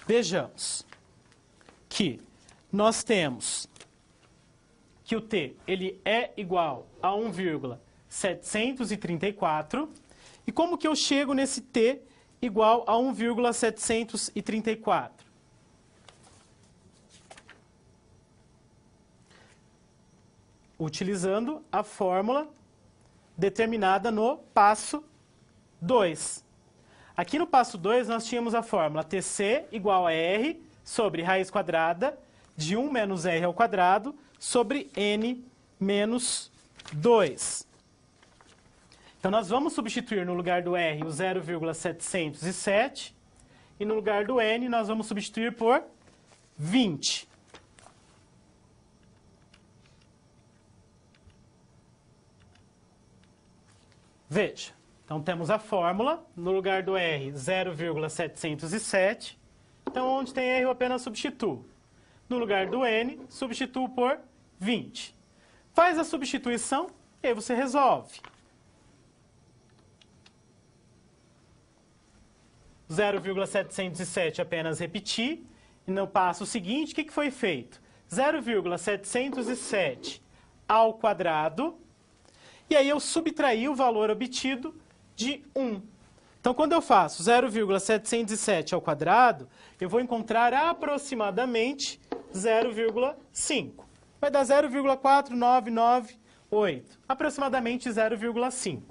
vejamos que nós temos que o T ele é igual a 1,734. E como que eu chego nesse T igual a 1,734? Utilizando a fórmula determinada no passo 2. Aqui no passo 2 nós tínhamos a fórmula TC igual a R sobre raiz quadrada de 1 menos R ao quadrado sobre N menos 2. Então, nós vamos substituir no lugar do R o 0,707 e no lugar do N nós vamos substituir por 20. Veja, Então, temos a fórmula, no lugar do R, 0,707. Então, onde tem R, eu apenas substituo. No lugar do N, substituo por 20. Faz a substituição e aí você resolve. 0,707 apenas repetir. E no passo seguinte, o que foi feito? 0,707 ao quadrado. E aí eu subtraí o valor obtido de 1. Então, quando eu faço 0,707 ao quadrado, eu vou encontrar aproximadamente 0,5. Vai dar 0,4998, aproximadamente 0,5.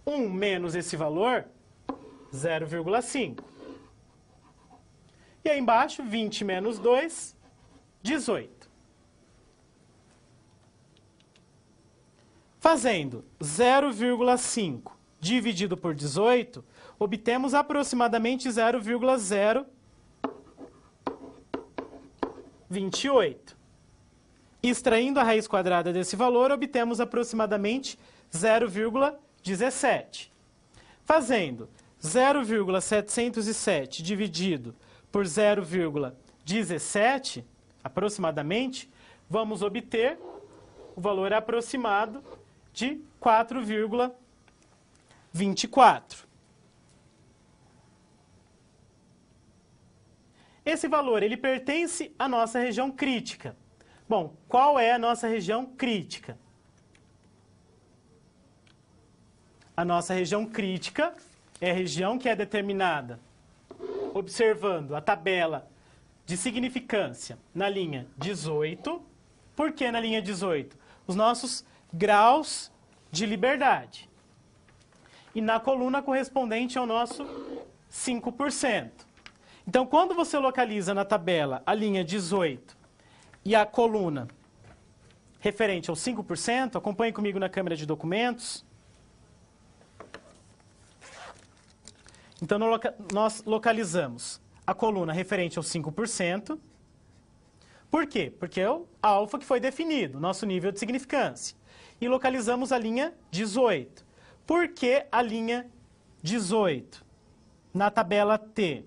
1 menos esse valor, 0,5. E aí embaixo, 20 menos 2, 18. Fazendo 0,5 dividido por 18, obtemos aproximadamente 0,028. Extraindo a raiz quadrada desse valor, obtemos aproximadamente 0,17. Fazendo 0,707 dividido por 0,17, aproximadamente, vamos obter o valor aproximado de 4,24. Esse valor, ele pertence à nossa região crítica. Bom, qual é a nossa região crítica? A nossa região crítica é a região que é determinada observando a tabela de significância na linha 18. Por que na linha 18? Os nossos graus de liberdade. E na coluna correspondente ao nosso 5%. Então, quando você localiza na tabela a linha 18 e a coluna referente ao 5%, acompanhe comigo na câmera de documentos. Então, nós localizamos a coluna referente ao 5%. Por quê? Porque é o alfa que foi definido, nosso nível de significância. E localizamos a linha 18. Por que a linha 18? Na tabela T.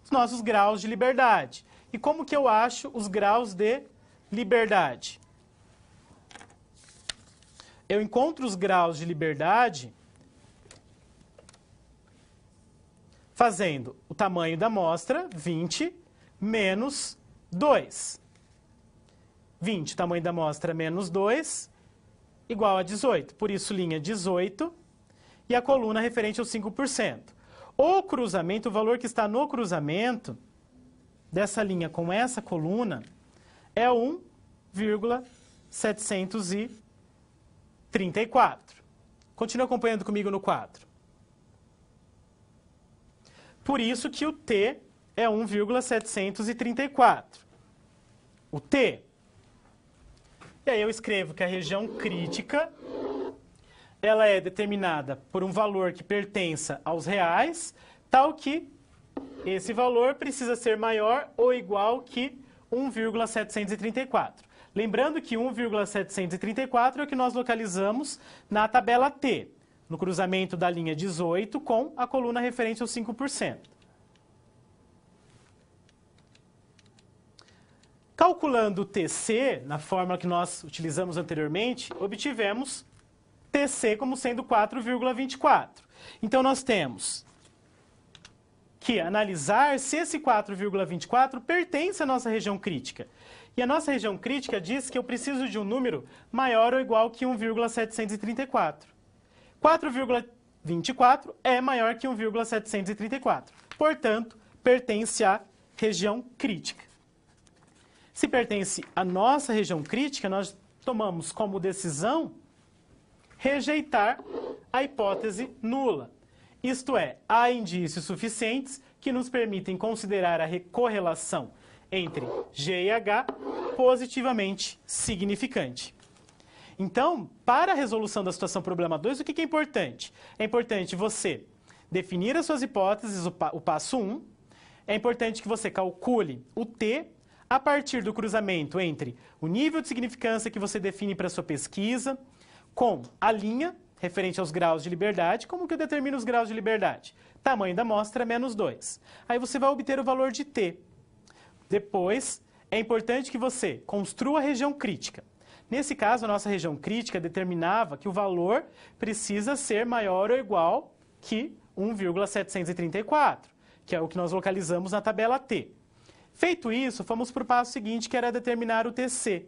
Os nossos graus de liberdade. E como que eu acho os graus de liberdade? Eu encontro os graus de liberdade fazendo o tamanho da amostra, 20, menos 2. 20, tamanho da amostra, menos 2, igual a 18. Por isso, linha 18 e a coluna referente ao 5%. O cruzamento, o valor que está no cruzamento dessa linha com essa coluna é 1,734. Continua acompanhando comigo no quadro. Por isso que o T é 1,734. O T. E aí eu escrevo que a região crítica ela é determinada por um valor que pertença aos reais, tal que esse valor precisa ser maior ou igual que 1,734. Lembrando que 1,734 é o que nós localizamos na tabela T, no cruzamento da linha 18 com a coluna referente ao 5%. Calculando o TC, na fórmula que nós utilizamos anteriormente, obtivemos TC como sendo 4,24. Então, nós temos que analisar se esse 4,24 pertence à nossa região crítica. E a nossa região crítica diz que eu preciso de um número maior ou igual que 1,734. 4,24 é maior que 1,734. Portanto, pertence à região crítica. Se pertence à nossa região crítica, nós tomamos como decisão rejeitar a hipótese nula. Isto é, há indícios suficientes que nos permitem considerar a correlação entre G e H positivamente significante. Então, para a resolução da situação problema 2, o que é importante? É importante você definir as suas hipóteses, o passo 1. É importante que você calcule o T a partir do cruzamento entre o nível de significância que você define para a sua pesquisa, com a linha referente aos graus de liberdade. Como que eu determino os graus de liberdade? Tamanho da amostra menos 2. Aí você vai obter o valor de t. Depois, é importante que você construa a região crítica. Nesse caso, a nossa região crítica determinava que o valor precisa ser maior ou igual que 1,734, que é o que nós localizamos na tabela T. Feito isso, fomos para o passo seguinte, que era determinar o TC.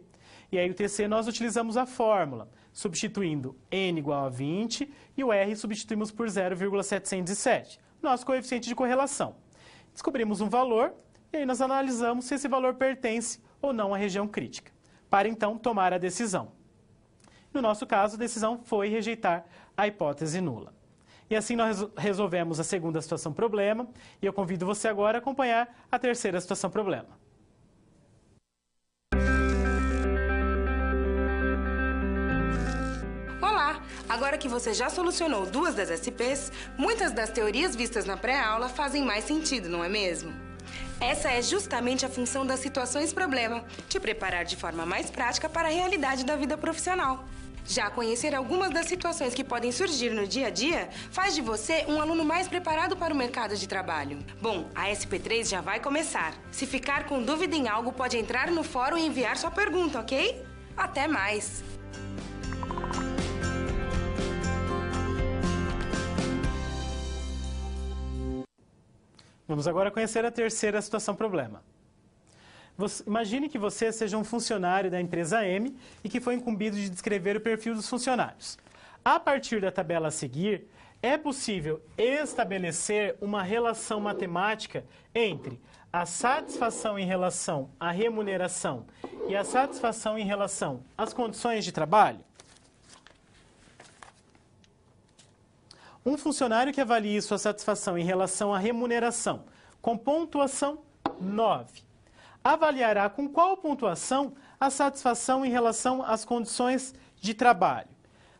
E aí o TC nós utilizamos a fórmula, substituindo n igual a 20 e o R substituímos por 0,707, nosso coeficiente de correlação. Descobrimos um valor e aí nós analisamos se esse valor pertence ou não à região crítica, para então tomar a decisão. No nosso caso, a decisão foi rejeitar a hipótese nula. E assim nós resolvemos a segunda situação problema e eu convido você agora a acompanhar a terceira situação problema.
Olá! Agora que você já solucionou duas das SPs, muitas das teorias vistas na pré-aula fazem mais sentido, não é mesmo? Essa é justamente a função das situações problema, te preparar de forma mais prática para a realidade da vida profissional. Já conhecer algumas das situações que podem surgir no dia a dia faz de você um aluno mais preparado para o mercado de trabalho. Bom, a SP3 já vai começar. Se ficar com dúvida em algo, pode entrar no fórum e enviar sua pergunta, ok? Até mais!
Vamos agora conhecer a terceira situação problema. Imagine que você seja um funcionário da empresa M e que foi incumbido de descrever o perfil dos funcionários. A partir da tabela a seguir, é possível estabelecer uma relação matemática entre a satisfação em relação à remuneração e a satisfação em relação às condições de trabalho? Um funcionário que avalie sua satisfação em relação à remuneração com pontuação 9. Avaliará com qual pontuação a satisfação em relação às condições de trabalho.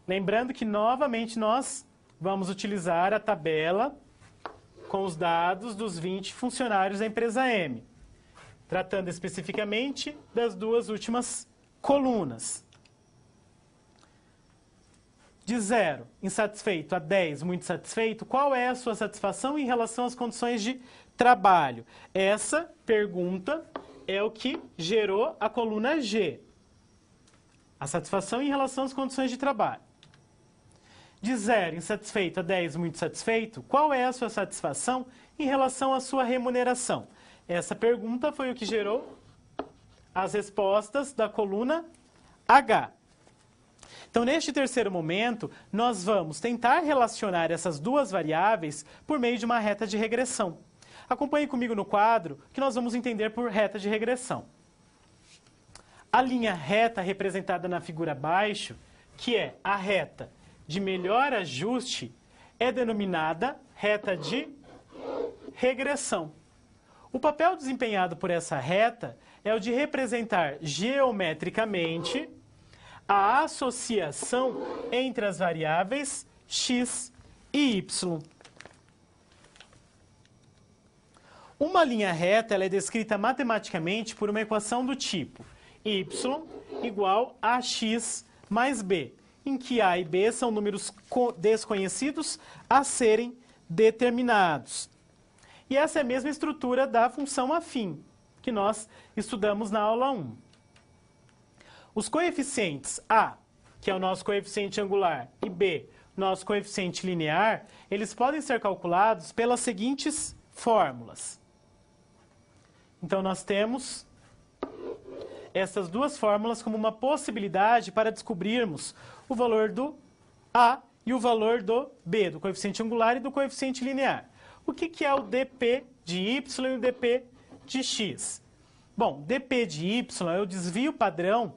Lembrando que, novamente, nós vamos utilizar a tabela com os dados dos 20 funcionários da empresa M, tratando especificamente das duas últimas colunas. De 0, insatisfeito, a 10, muito satisfeito, qual é a sua satisfação em relação às condições de trabalho? Essa pergunta é o que gerou a coluna G. A satisfação em relação às condições de trabalho. De 0, insatisfeito, a 10, muito satisfeito, qual é a sua satisfação em relação à sua remuneração? Essa pergunta foi o que gerou as respostas da coluna H. Então, neste terceiro momento, nós vamos tentar relacionar essas duas variáveis por meio de uma reta de regressão. Acompanhe comigo no quadro que nós vamos entender por reta de regressão. A linha reta representada na figura abaixo, que é a reta de melhor ajuste, é denominada reta de regressão. O papel desempenhado por essa reta é o de representar geometricamente a associação entre as variáveis x e y. Uma linha reta ela é descrita matematicamente por uma equação do tipo y igual a x mais b, em que a e b são números desconhecidos a serem determinados. E essa é a mesma estrutura da função afim, que nós estudamos na aula 1. Os coeficientes a, que é o nosso coeficiente angular, e b, nosso coeficiente linear, eles podem ser calculados pelas seguintes fórmulas. Então, nós temos essas duas fórmulas como uma possibilidade para descobrirmos o valor do A e o valor do B, do coeficiente angular e do coeficiente linear. O que é o dp de y e o dp de x? Bom, dp de y é o desvio padrão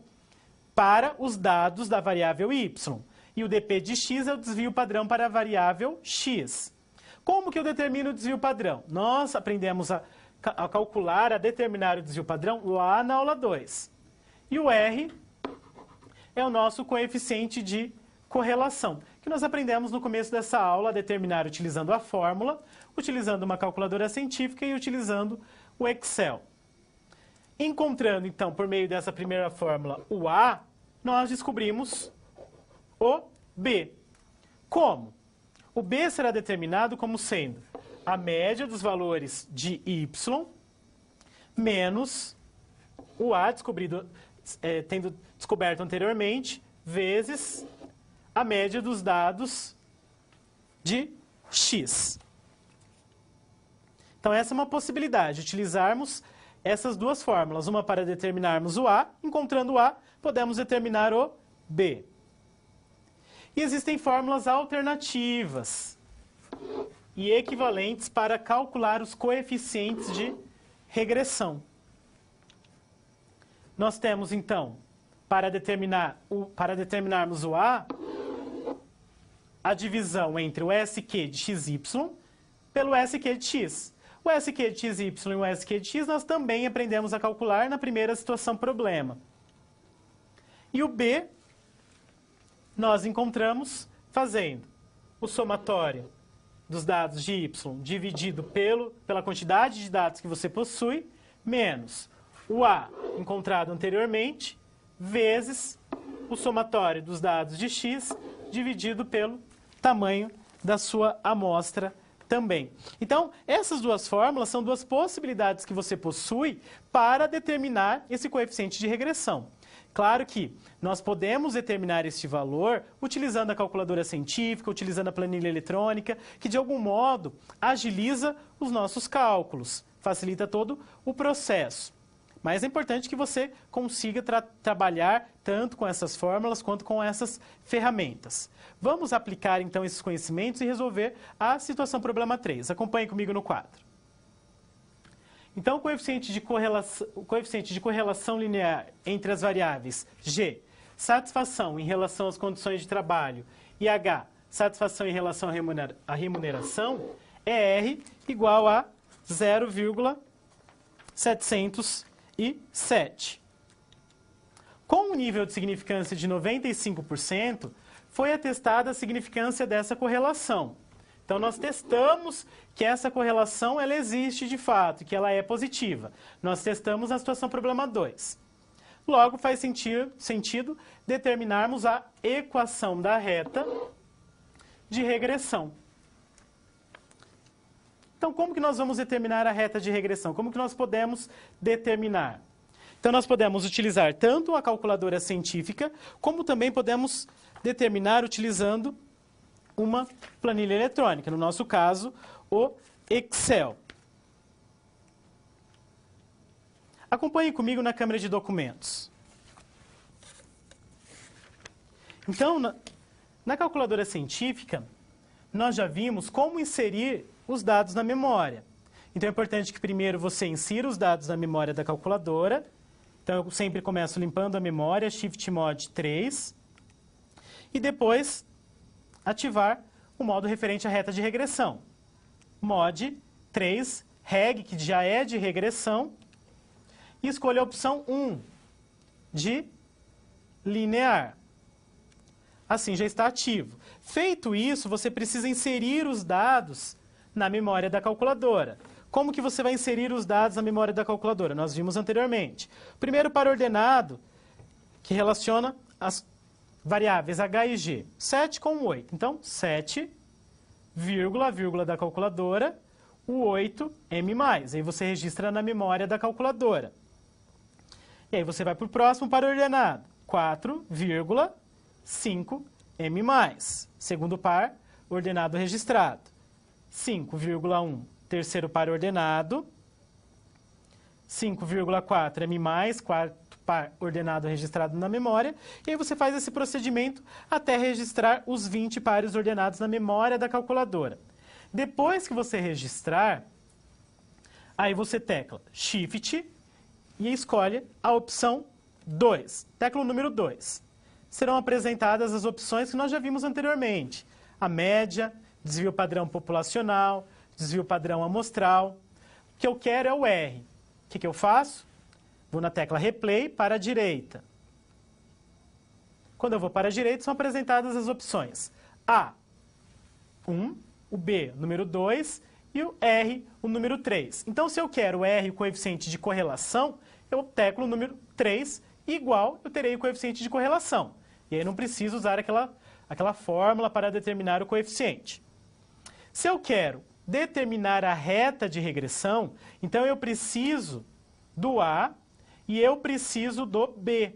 para os dados da variável y. E o dp de x é o desvio padrão para a variável x. Como que eu determino o desvio padrão? Nós aprendemos a calcular, a determinar o desvio padrão lá na aula 2. E o R é o nosso coeficiente de correlação, que nós aprendemos no começo dessa aula a determinar utilizando a fórmula, utilizando uma calculadora científica e utilizando o Excel. Encontrando, então, por meio dessa primeira fórmula, o A, nós descobrimos o B. Como? O B será determinado como sendo a média dos valores de y menos o A tendo descoberto anteriormente, vezes a média dos dados de x. Então, essa é uma possibilidade, utilizarmos essas duas fórmulas, uma para determinarmos o A, encontrando o A, podemos determinar o B. E existem fórmulas alternativas e equivalentes para calcular os coeficientes de regressão. Nós temos, então, para determinarmos o A divisão entre o SQ de XY pelo SQ de X. O SQ de XY e o SQ de X nós também aprendemos a calcular na primeira situação problema. E o B nós encontramos fazendo o somatório dos dados de Y dividido pela quantidade de dados que você possui, menos o A encontrado anteriormente, vezes o somatório dos dados de X dividido pelo tamanho da sua amostra também. Então, essas duas fórmulas são duas possibilidades que você possui para determinar esse coeficiente de regressão. Claro que nós podemos determinar este valor utilizando a calculadora científica, utilizando a planilha eletrônica, que de algum modo agiliza os nossos cálculos, facilita todo o processo. Mas é importante que você consiga trabalhar tanto com essas fórmulas quanto com essas ferramentas. Vamos aplicar então esses conhecimentos e resolver a situação problema 3. Acompanhe comigo no quadro. Então, o coeficiente de correlação linear entre as variáveis G, satisfação em relação às condições de trabalho, e H, satisfação em relação à remuneração, é R igual a 0,707. Com um nível de significância de 95%, foi atestada a significância dessa correlação. Então, nós testamos que essa correlação ela existe de fato, que ela é positiva. Nós testamos na situação problema 2. Logo, faz sentido determinarmos a equação da reta de regressão. Então, como que nós vamos determinar a reta de regressão? Como que nós podemos determinar? Então, nós podemos utilizar tanto a calculadora científica, como também podemos determinar utilizando uma planilha eletrônica, no nosso caso, o Excel. Acompanhe comigo na câmera de documentos. Então, na calculadora científica, nós já vimos como inserir os dados na memória. Então, é importante que primeiro você insira os dados na memória da calculadora. Então, eu sempre começo limpando a memória, Shift Mod 3. E depois ativar o modo referente à reta de regressão. Mod 3, reg, que já é de regressão, e escolha a opção 1, de linear. Assim já está ativo. Feito isso, você precisa inserir os dados na memória da calculadora. Como que você vai inserir os dados na memória da calculadora? Nós vimos anteriormente. Primeiro, para ordenado, que relaciona as variáveis H e G, 7 com 8. Então, 7, vírgula, vírgula da calculadora, o 8, M+. Aí você registra na memória da calculadora. E aí você vai para o próximo para ordenado. 4, vírgula, 5, M+. Segundo par, ordenado registrado. 5,1, terceiro par ordenado. 5,4, M+, quarto par ordenado registrado na memória, e aí você faz esse procedimento até registrar os 20 pares ordenados na memória da calculadora. Depois que você registrar, aí você tecla Shift e escolhe a opção 2, tecla o número 2. Serão apresentadas as opções que nós já vimos anteriormente. A média, desvio padrão populacional, desvio padrão amostral. O que eu quero é o R. O que eu faço? Vou na tecla Replay para a direita. Quando eu vou para a direita, são apresentadas as opções A, 1, o B, número 2, e o R, o número 3. Então, se eu quero o R, o coeficiente de correlação, eu teclo o número 3, igual, eu terei o coeficiente de correlação. E aí não preciso usar aquela aquela fórmula para determinar o coeficiente. Se eu quero determinar a reta de regressão, então eu preciso do A e eu preciso do B.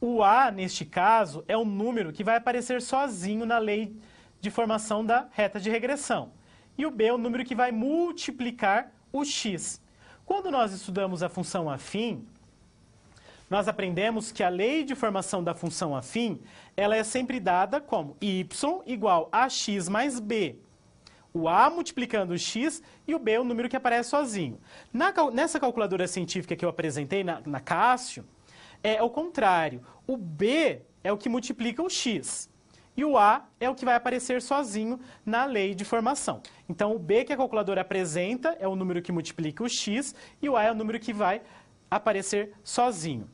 O A, neste caso, é um número que vai aparecer sozinho na lei de formação da reta de regressão. E o B é o número que vai multiplicar o x. Quando nós estudamos a função afim, nós aprendemos que a lei de formação da função afim, ela é sempre dada como y igual a x mais b. O A multiplicando o x e o B é o número que aparece sozinho. Nessa calculadora científica que eu apresentei na Cássio, é o contrário. O B é o que multiplica o x. E o A é o que vai aparecer sozinho na lei de formação. Então, o B que a calculadora apresenta é o número que multiplica o x e o A é o número que vai aparecer sozinho.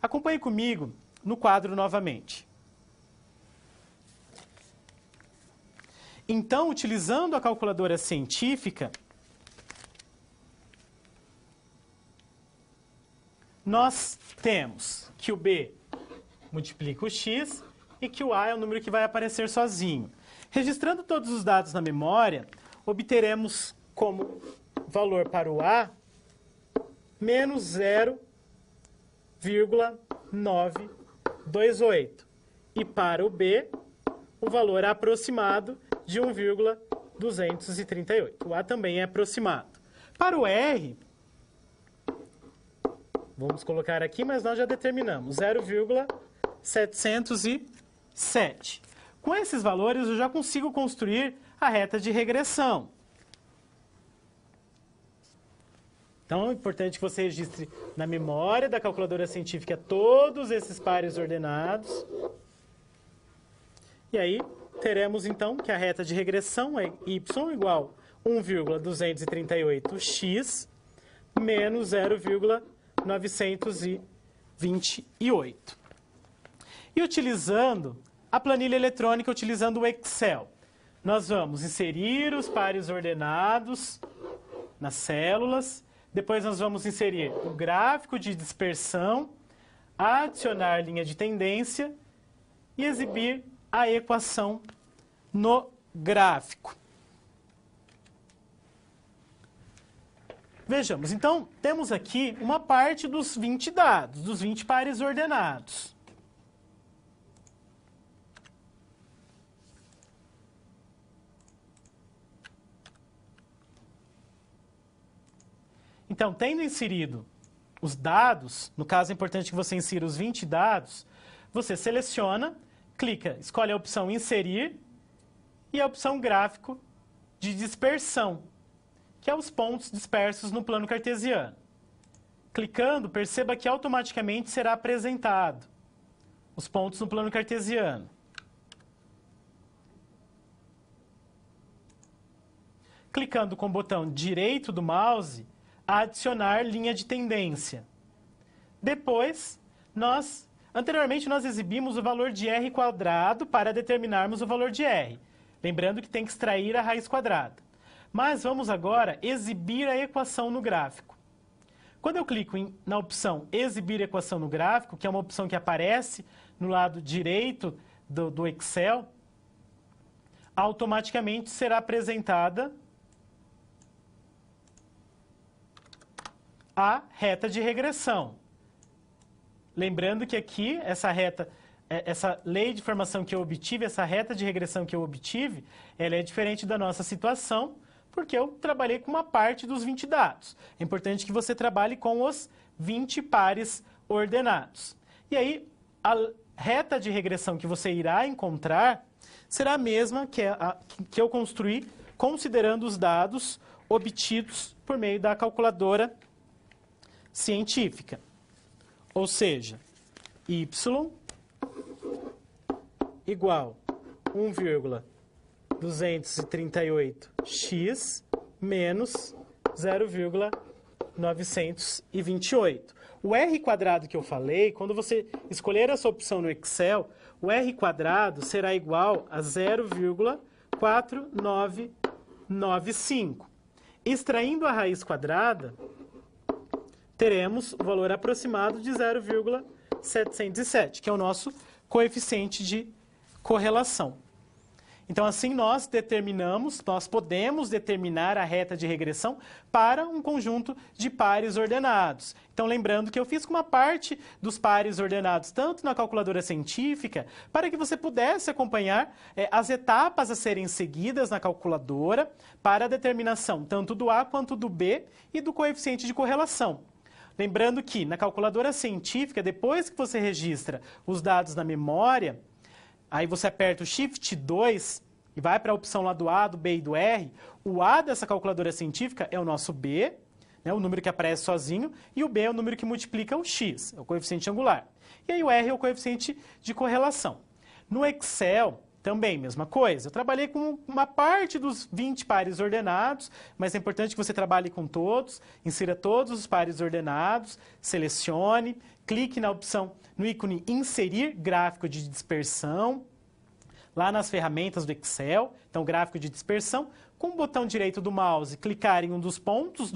Acompanhe comigo no quadro novamente. Então, utilizando a calculadora científica, nós temos que o B multiplica o x e que o A é o número que vai aparecer sozinho. Registrando todos os dados na memória, obteremos como valor para o A menos 0,928 e para o B o valor aproximado de 1,238. O A também é aproximado. Para o R, vamos colocar aqui, mas nós já determinamos 0,707. Com esses valores, eu já consigo construir a reta de regressão. Então, é importante que você registre na memória da calculadora científica todos esses pares ordenados. E aí, teremos então que a reta de regressão é y igual a 1,238x menos 0,928. E utilizando a planilha eletrônica, utilizando o Excel, nós vamos inserir os pares ordenados nas células, depois nós vamos inserir o gráfico de dispersão, adicionar linha de tendência e exibir a equação no gráfico. Vejamos, então, temos aqui uma parte dos 20 dados, dos 20 pares ordenados. Então, tendo inserido os dados, no caso é importante que você insira os 20 dados, você seleciona, clica, escolhe a opção inserir e a opção gráfico de dispersão, que é os pontos dispersos no plano cartesiano. Clicando, perceba que automaticamente será apresentado os pontos no plano cartesiano. Clicando com o botão direito do mouse, adicionar linha de tendência. Depois, anteriormente nós exibimos o valor de r quadrado para determinarmos o valor de r. Lembrando que tem que extrair a raiz quadrada. Mas vamos agora exibir a equação no gráfico. Quando eu clico na opção exibir equação no gráfico, que é uma opção que aparece no lado direito do Excel, automaticamente será apresentada a reta de regressão. Lembrando que aqui, essa lei de formação que eu obtive, essa reta de regressão que eu obtive, ela é diferente da nossa situação, porque eu trabalhei com uma parte dos 20 dados. É importante que você trabalhe com os 20 pares ordenados. E aí, a reta de regressão que você irá encontrar será a mesma que eu construí, considerando os dados obtidos por meio da calculadora científica. Ou seja, y igual a 1,238x menos 0,928. O r quadrado que eu falei, quando você escolher essa opção no Excel, o r quadrado será igual a 0,4995. Extraindo a raiz quadrada, teremos o valor aproximado de 0,707, que é o nosso coeficiente de correlação. Então, assim, nós podemos determinar a reta de regressão para um conjunto de pares ordenados. Então, lembrando que eu fiz com uma parte dos pares ordenados, tanto na calculadora científica, para que você pudesse acompanhar as etapas a serem seguidas na calculadora para a determinação tanto do A quanto do B e do coeficiente de correlação. Lembrando que na calculadora científica, depois que você registra os dados na memória, aí você aperta o Shift 2 e vai para a opção lá do A, do B e do R. O A dessa calculadora científica é o nosso B, né, o número que aparece sozinho, e o B é o número que multiplica o X, é o coeficiente angular. E aí o R é o coeficiente de correlação. No Excel, também, mesma coisa. Eu trabalhei com uma parte dos 20 pares ordenados, mas é importante que você trabalhe com todos, insira todos os pares ordenados, selecione, clique na opção, no ícone Inserir Gráfico de Dispersão, lá nas ferramentas do Excel, então gráfico de dispersão, com o botão direito do mouse, clicar em um dos pontos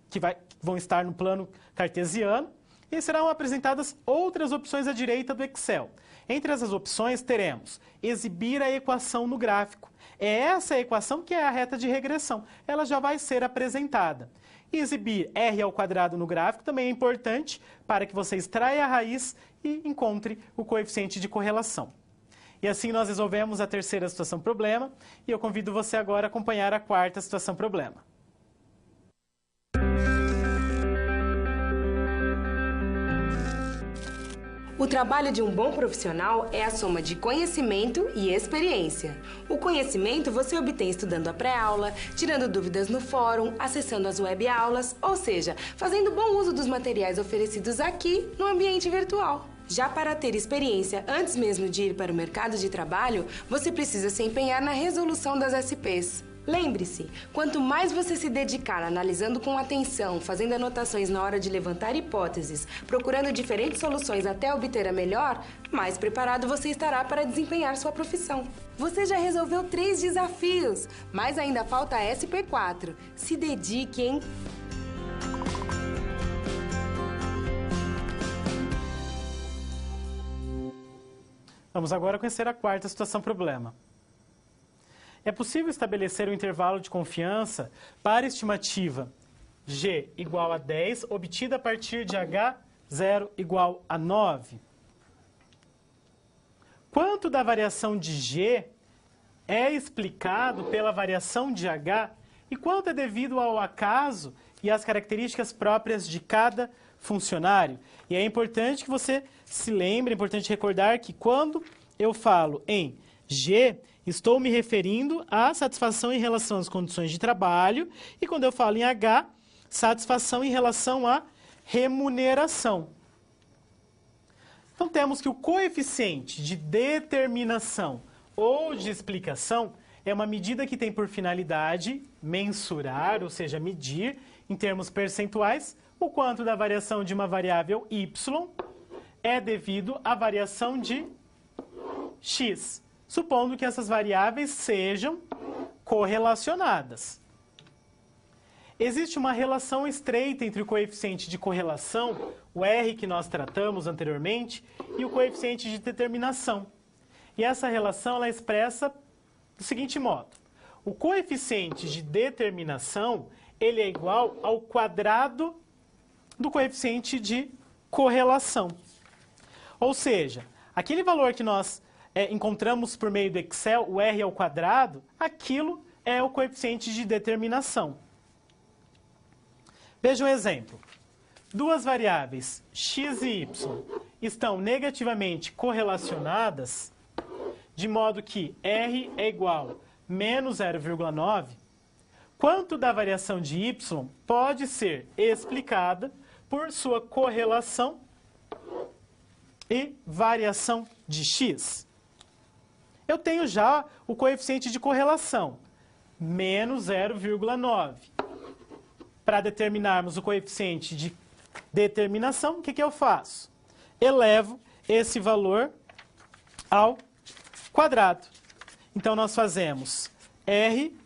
que vão estar no plano cartesiano, e serão apresentadas outras opções à direita do Excel. Entre essas opções teremos exibir a equação no gráfico. É essa equação que é a reta de regressão. Ela já vai ser apresentada. Exibir r² no gráfico também é importante para que você extraia a raiz e encontre o coeficiente de correlação. E assim nós resolvemos a terceira situação problema e eu convido você agora a acompanhar a quarta situação problema.
O trabalho de um bom profissional é a soma de conhecimento e experiência. O conhecimento você obtém estudando a pré-aula, tirando dúvidas no fórum, acessando as web-aulas, ou seja, fazendo bom uso dos materiais oferecidos aqui no ambiente virtual. Já para ter experiência antes mesmo de ir para o mercado de trabalho, você precisa se empenhar na resolução das SPs. Lembre-se, quanto mais você se dedicar analisando com atenção, fazendo anotações na hora de levantar hipóteses, procurando diferentes soluções até obter a melhor, mais preparado você estará para desempenhar sua profissão. Você já resolveu 3 desafios, mas ainda falta a SP4. Se dedique, hein?
Vamos agora conhecer a quarta situação problema. É possível estabelecer um intervalo de confiança para a estimativa G igual a 10, obtida a partir de H0 igual a 9. Quanto da variação de G é explicado pela variação de H e quanto é devido ao acaso e às características próprias de cada funcionário? E é importante que você se lembre, é importante recordar que quando eu falo em G, estou me referindo à satisfação em relação às condições de trabalho e quando eu falo em H, satisfação em relação à remuneração. Então temos que o coeficiente de determinação ou de explicação é uma medida que tem por finalidade mensurar, ou seja, medir em termos percentuais o quanto da variação de uma variável y é devido à variação de x, supondo que essas variáveis sejam correlacionadas. Existe uma relação estreita entre o coeficiente de correlação, o R que nós tratamos anteriormente, e o coeficiente de determinação. E essa relação ela é expressa do seguinte modo. O coeficiente de determinação ele é igual ao quadrado do coeficiente de correlação. Ou seja, aquele valor que nós encontramos por meio do Excel, o R ao quadrado, aquilo é o coeficiente de determinação. Veja um exemplo. Duas variáveis, x e y, estão negativamente correlacionadas, de modo que R é igual a menos 0,9. Quanto da variação de y pode ser explicada por sua correlação e variação de x? Eu tenho já o coeficiente de correlação, menos 0,9. Para determinarmos o coeficiente de determinação, o que eu faço? Elevo esse valor ao quadrado. Então, nós fazemos R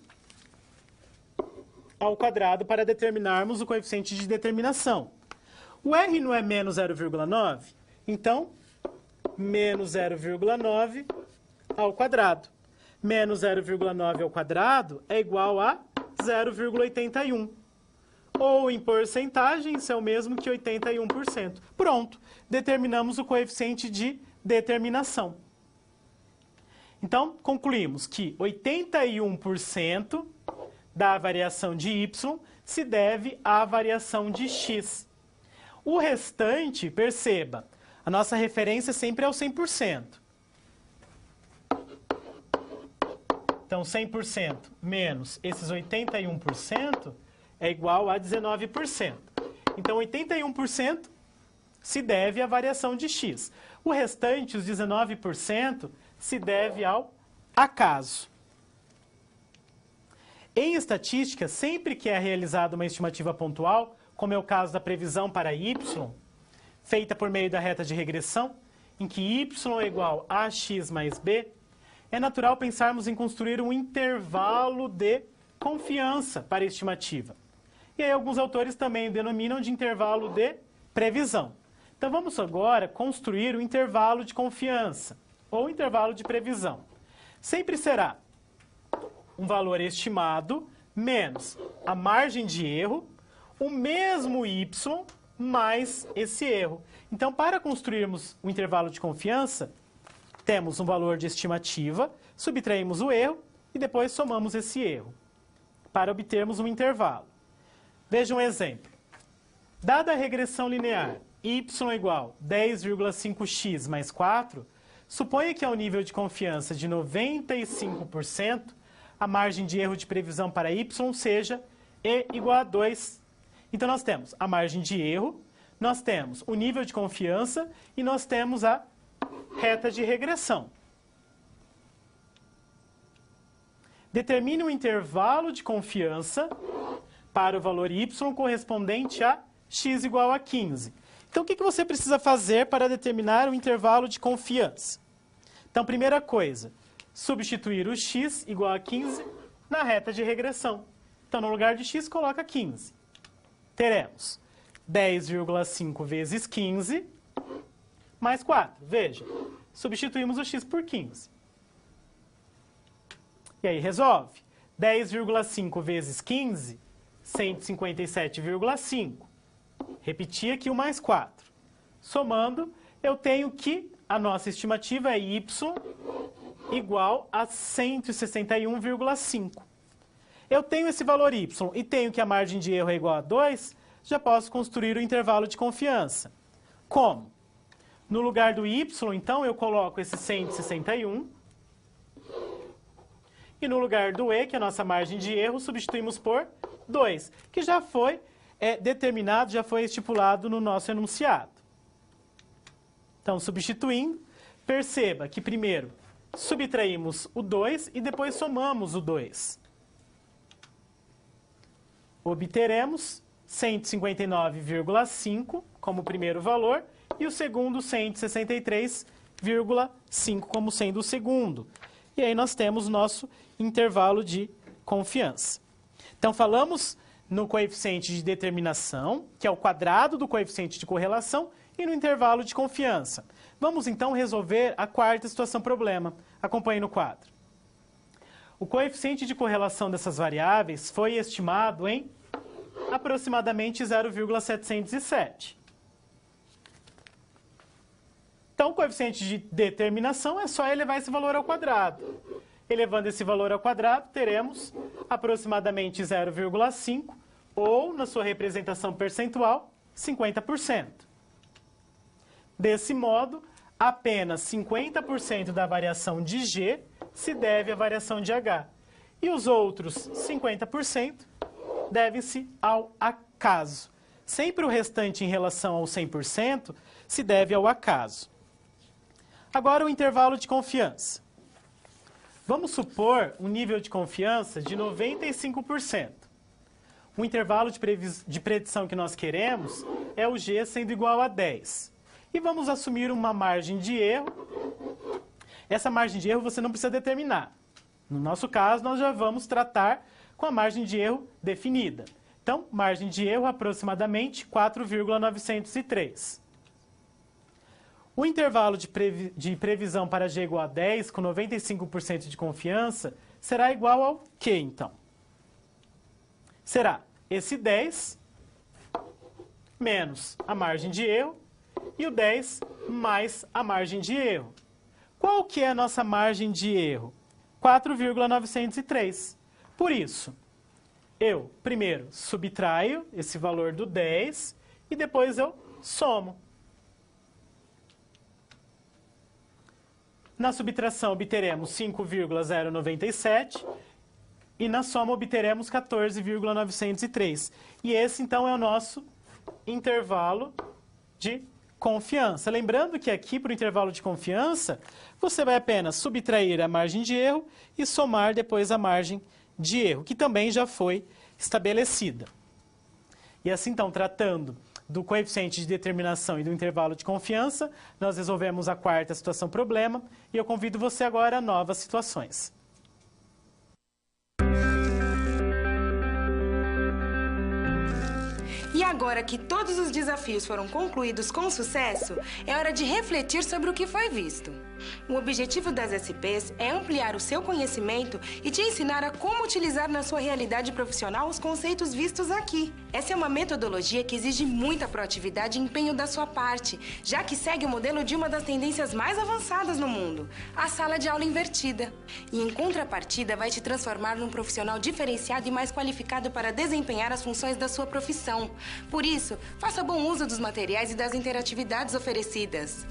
ao quadrado para determinarmos o coeficiente de determinação. O R não é menos 0,9? Então, menos 0,9 ao quadrado. Menos 0,9 ao quadrado é igual a 0,81. Ou em porcentagem, isso é o mesmo que 81%. Pronto, determinamos o coeficiente de determinação. Então, concluímos que 81% da variação de y se deve à variação de x. O restante, perceba, a nossa referência sempre é o 100%. Então, 100% menos esses 81% é igual a 19%. Então, 81% se deve à variação de x. O restante, os 19%, se deve ao acaso. Em estatística, sempre que é realizada uma estimativa pontual, como é o caso da previsão para y, feita por meio da reta de regressão, em que y é igual a x mais b, é natural pensarmos em construir um intervalo de confiança para a estimativa. E aí alguns autores também o denominam de intervalo de previsão. Então vamos agora construir o intervalo de confiança, ou intervalo de previsão. Sempre será um valor estimado menos a margem de erro, o mesmo y mais esse erro. Então, para construirmos o intervalo de confiança, temos um valor de estimativa, subtraímos o erro e depois somamos esse erro, para obtermos um intervalo. Veja um exemplo. Dada a regressão linear y igual 10,5x mais 4, suponha que ao nível de confiança de 95%, a margem de erro de previsão para y seja e igual a 2. Então, nós temos a margem de erro, nós temos o nível de confiança e nós temos a reta de regressão. Determine o intervalo de confiança para o valor y correspondente a x igual a 15. Então, o que você precisa fazer para determinar o intervalo de confiança? Então, primeira coisa, substituir o x igual a 15 na reta de regressão. Então, no lugar de x, coloca 15. Teremos 10,5 vezes 15 mais 4. Veja, substituímos o x por 15. E aí, resolve. 10,5 vezes 15, 157,5. Repetir aqui o mais 4. Somando, eu tenho que a nossa estimativa é y igual a 161,5. Eu tenho esse valor y e tenho que a margem de erro é igual a 2, já posso construir o intervalo de confiança. Como? No lugar do y, então, eu coloco esse 161. E no lugar do e, que é a nossa margem de erro, substituímos por 2, que já foi determinado, já foi estipulado no nosso enunciado. Então, substituindo, perceba que primeiro subtraímos o 2 e depois somamos o 2. Obteremos 159,5 como primeiro valor e o segundo 163,5 como sendo o segundo. E aí nós temos nosso intervalo de confiança. Então, falamos no coeficiente de determinação, que é o quadrado do coeficiente de correlação, e no intervalo de confiança. Vamos, então, resolver a quarta situação-problema. Acompanhe no quadro. O coeficiente de correlação dessas variáveis foi estimado em aproximadamente 0,707. Então, o coeficiente de determinação é só elevar esse valor ao quadrado. Elevando esse valor ao quadrado, teremos aproximadamente 0,5, ou, na sua representação percentual, 50%. Desse modo, apenas 50% da variação de G se deve à variação de H. E os outros 50% devem-se ao acaso. Sempre o restante em relação ao 100% se deve ao acaso. Agora o intervalo de confiança. Vamos supor um nível de confiança de 95%. O intervalo de predição que nós queremos é o G sendo igual a 10. E vamos assumir uma margem de erro. Essa margem de erro você não precisa determinar. No nosso caso, nós já vamos tratar com a margem de erro definida. Então, margem de erro aproximadamente 4,903. O intervalo de previsão para G igual a 10, com 95% de confiança, será igual ao quê, então? Será esse 10 menos a margem de erro e o 10 mais a margem de erro. Qual que é a nossa margem de erro? 4,903. Por isso, eu primeiro subtraio esse valor do 10 e depois eu somo. Na subtração obteremos 5,097 e na soma obteremos 14,903. E esse então é o nosso intervalo de confiança. Lembrando que aqui para o intervalo de confiança, você vai apenas subtrair a margem de erro e somar depois a margem de erro, que também já foi estabelecida. E assim então, tratando do coeficiente de determinação e do intervalo de confiança, nós resolvemos a quarta situação problema e eu convido você agora a novas situações.
E agora que todos os desafios foram concluídos com sucesso, é hora de refletir sobre o que foi visto. O objetivo das SPs é ampliar o seu conhecimento e te ensinar a como utilizar na sua realidade profissional os conceitos vistos aqui. Essa é uma metodologia que exige muita proatividade e empenho da sua parte, já que segue o modelo de uma das tendências mais avançadas no mundo, a sala de aula invertida. E em contrapartida, vai te transformar num profissional diferenciado e mais qualificado para desempenhar as funções da sua profissão. Por isso, faça bom uso dos materiais e das interatividades oferecidas.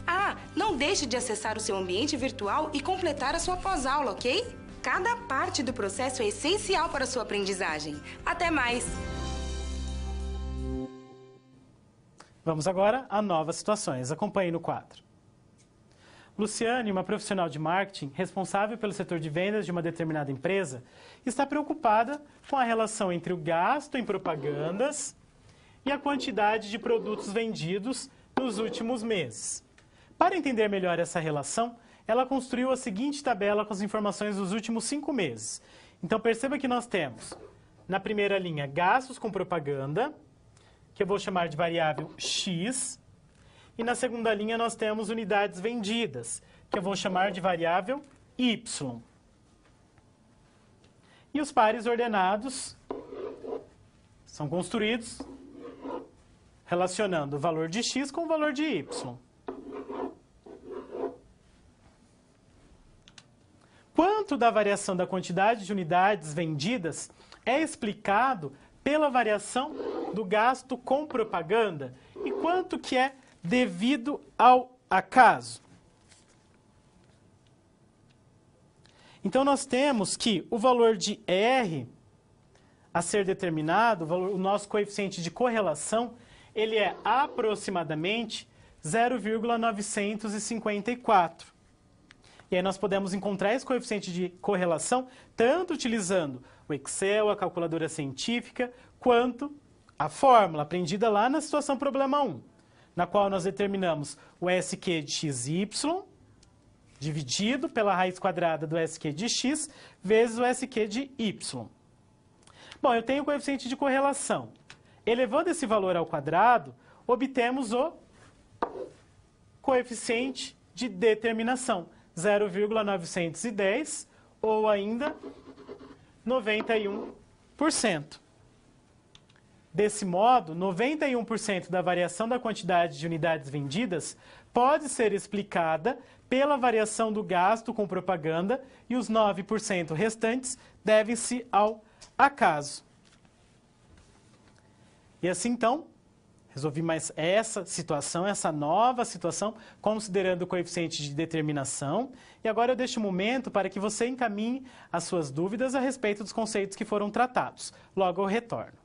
Ah, não deixe de acessar o seu ambiente virtual e completar a sua pós-aula, ok? Cada parte do processo é essencial para a sua aprendizagem. Até mais!
Vamos agora a novas situações. Acompanhe no quadro. Luciane, uma profissional de marketing responsável pelo setor de vendas de uma determinada empresa, está preocupada com a relação entre o gasto em propagandas e a quantidade de produtos vendidos nos últimos meses. Para entender melhor essa relação, ela construiu a seguinte tabela com as informações dos últimos 5 meses. Então perceba que nós temos, na primeira linha, gastos com propaganda, que eu vou chamar de variável X, e na segunda linha nós temos unidades vendidas, que eu vou chamar de variável Y. E os pares ordenados são construídos relacionando o valor de X com o valor de Y. Quanto da variação da quantidade de unidades vendidas é explicado pela variação do gasto com propaganda e quanto que é devido ao acaso? Então, nós temos que o valor de R a ser determinado, o nosso coeficiente de correlação, ele é aproximadamente 0,954. E aí nós podemos encontrar esse coeficiente de correlação tanto utilizando o Excel, a calculadora científica, quanto a fórmula aprendida lá na situação problema 1, na qual nós determinamos o SQ de XY dividido pela raiz quadrada do SQ de X vezes o SQ de Y. Bom, eu tenho o coeficiente de correlação. Elevando esse valor ao quadrado, obtemos o coeficiente de determinação, 0,910 ou ainda 91%. Desse modo, 91% da variação da quantidade de unidades vendidas pode ser explicada pela variação do gasto com propaganda e os 9% restantes devem-se ao acaso. E assim, então, resolvi mais essa situação, essa nova situação, considerando o coeficiente de determinação. E agora eu deixo um momento para que você encaminhe as suas dúvidas a respeito dos conceitos que foram tratados. Logo eu retorno.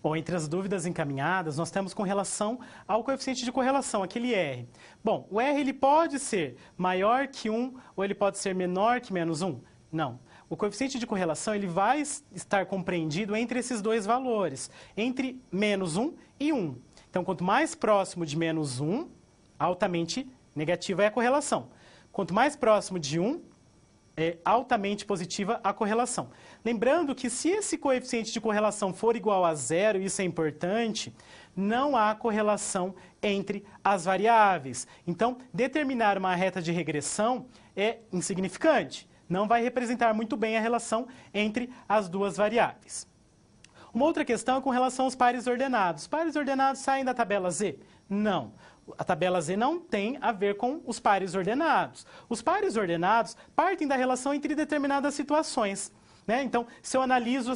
Bom, entre as dúvidas encaminhadas, nós temos com relação ao coeficiente de correlação, aquele R. Bom, o R ele pode ser maior que 1 ou ele pode ser menor que menos 1? Não. O coeficiente de correlação ele vai estar compreendido entre esses dois valores, entre menos 1 e 1. Então, quanto mais próximo de menos 1, altamente negativa é a correlação. Quanto mais próximo de 1, é altamente positiva a correlação. Lembrando que se esse coeficiente de correlação for igual a 0, isso é importante, não há correlação entre as variáveis. Então, determinar uma reta de regressão é insignificante. Não vai representar muito bem a relação entre as duas variáveis. Uma outra questão é com relação aos pares ordenados. Os pares ordenados saem da tabela Z? Não. A tabela Z não tem a ver com os pares ordenados. Os pares ordenados partem da relação entre determinadas situações, né? Então, se eu analiso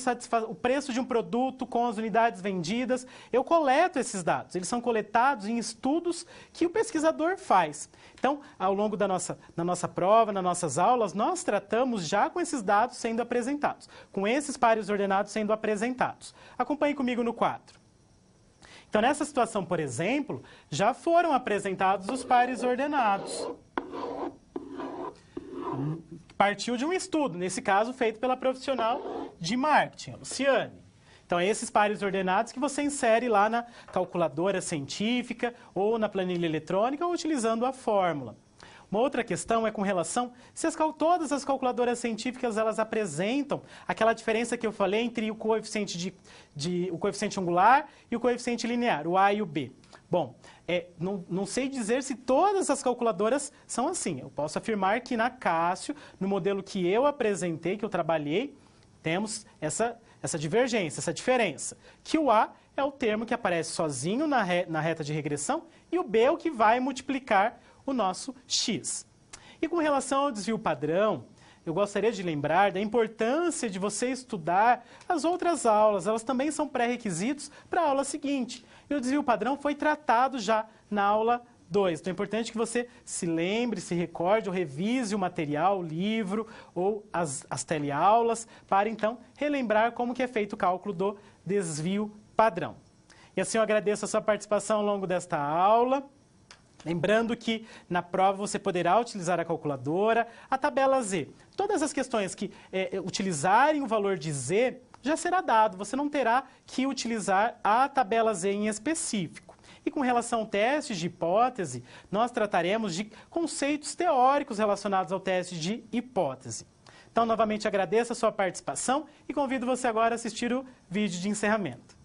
o preço de um produto com as unidades vendidas, eu coleto esses dados. Eles são coletados em estudos que o pesquisador faz. Então, ao longo na nossa prova, nas nossas aulas, nós tratamos já com esses dados sendo apresentados, com esses pares ordenados sendo apresentados. Acompanhe comigo no quadro. Então, nessa situação, por exemplo, já foram apresentados os pares ordenados. Partiu de um estudo, nesse caso feito pela profissional de marketing, a Luciane. Então, é esses pares ordenados que você insere lá na calculadora científica ou na planilha eletrônica ou utilizando a fórmula. Uma outra questão é com relação se todas as calculadoras científicas elas apresentam aquela diferença que eu falei entre o coeficiente o coeficiente angular e o coeficiente linear, o A e o B. Bom, não sei dizer se todas as calculadoras são assim. Eu posso afirmar que na Cássio, no modelo que eu apresentei, que eu trabalhei, temos essa divergência, essa diferença. Que o A é o termo que aparece sozinho na reta de regressão e o B é o que vai multiplicar o nosso x. E com relação ao desvio padrão, eu gostaria de lembrar da importância de você estudar as outras aulas. Elas também são pré-requisitos para a aula seguinte. E o desvio padrão foi tratado já na aula 2. Então é importante que você se lembre, se recorde ou revise o material, o livro ou as teleaulas para então relembrar como que é feito o cálculo do desvio padrão. E assim eu agradeço a sua participação ao longo desta aula. Lembrando que na prova você poderá utilizar a calculadora, a tabela Z. Todas as questões que utilizarem o valor de Z já será dado, você não terá que utilizar a tabela Z em específico. E com relação ao teste de hipótese, nós trataremos de conceitos teóricos relacionados ao teste de hipótese. Então, novamente agradeço a sua participação e convido você agora a assistir o vídeo de encerramento.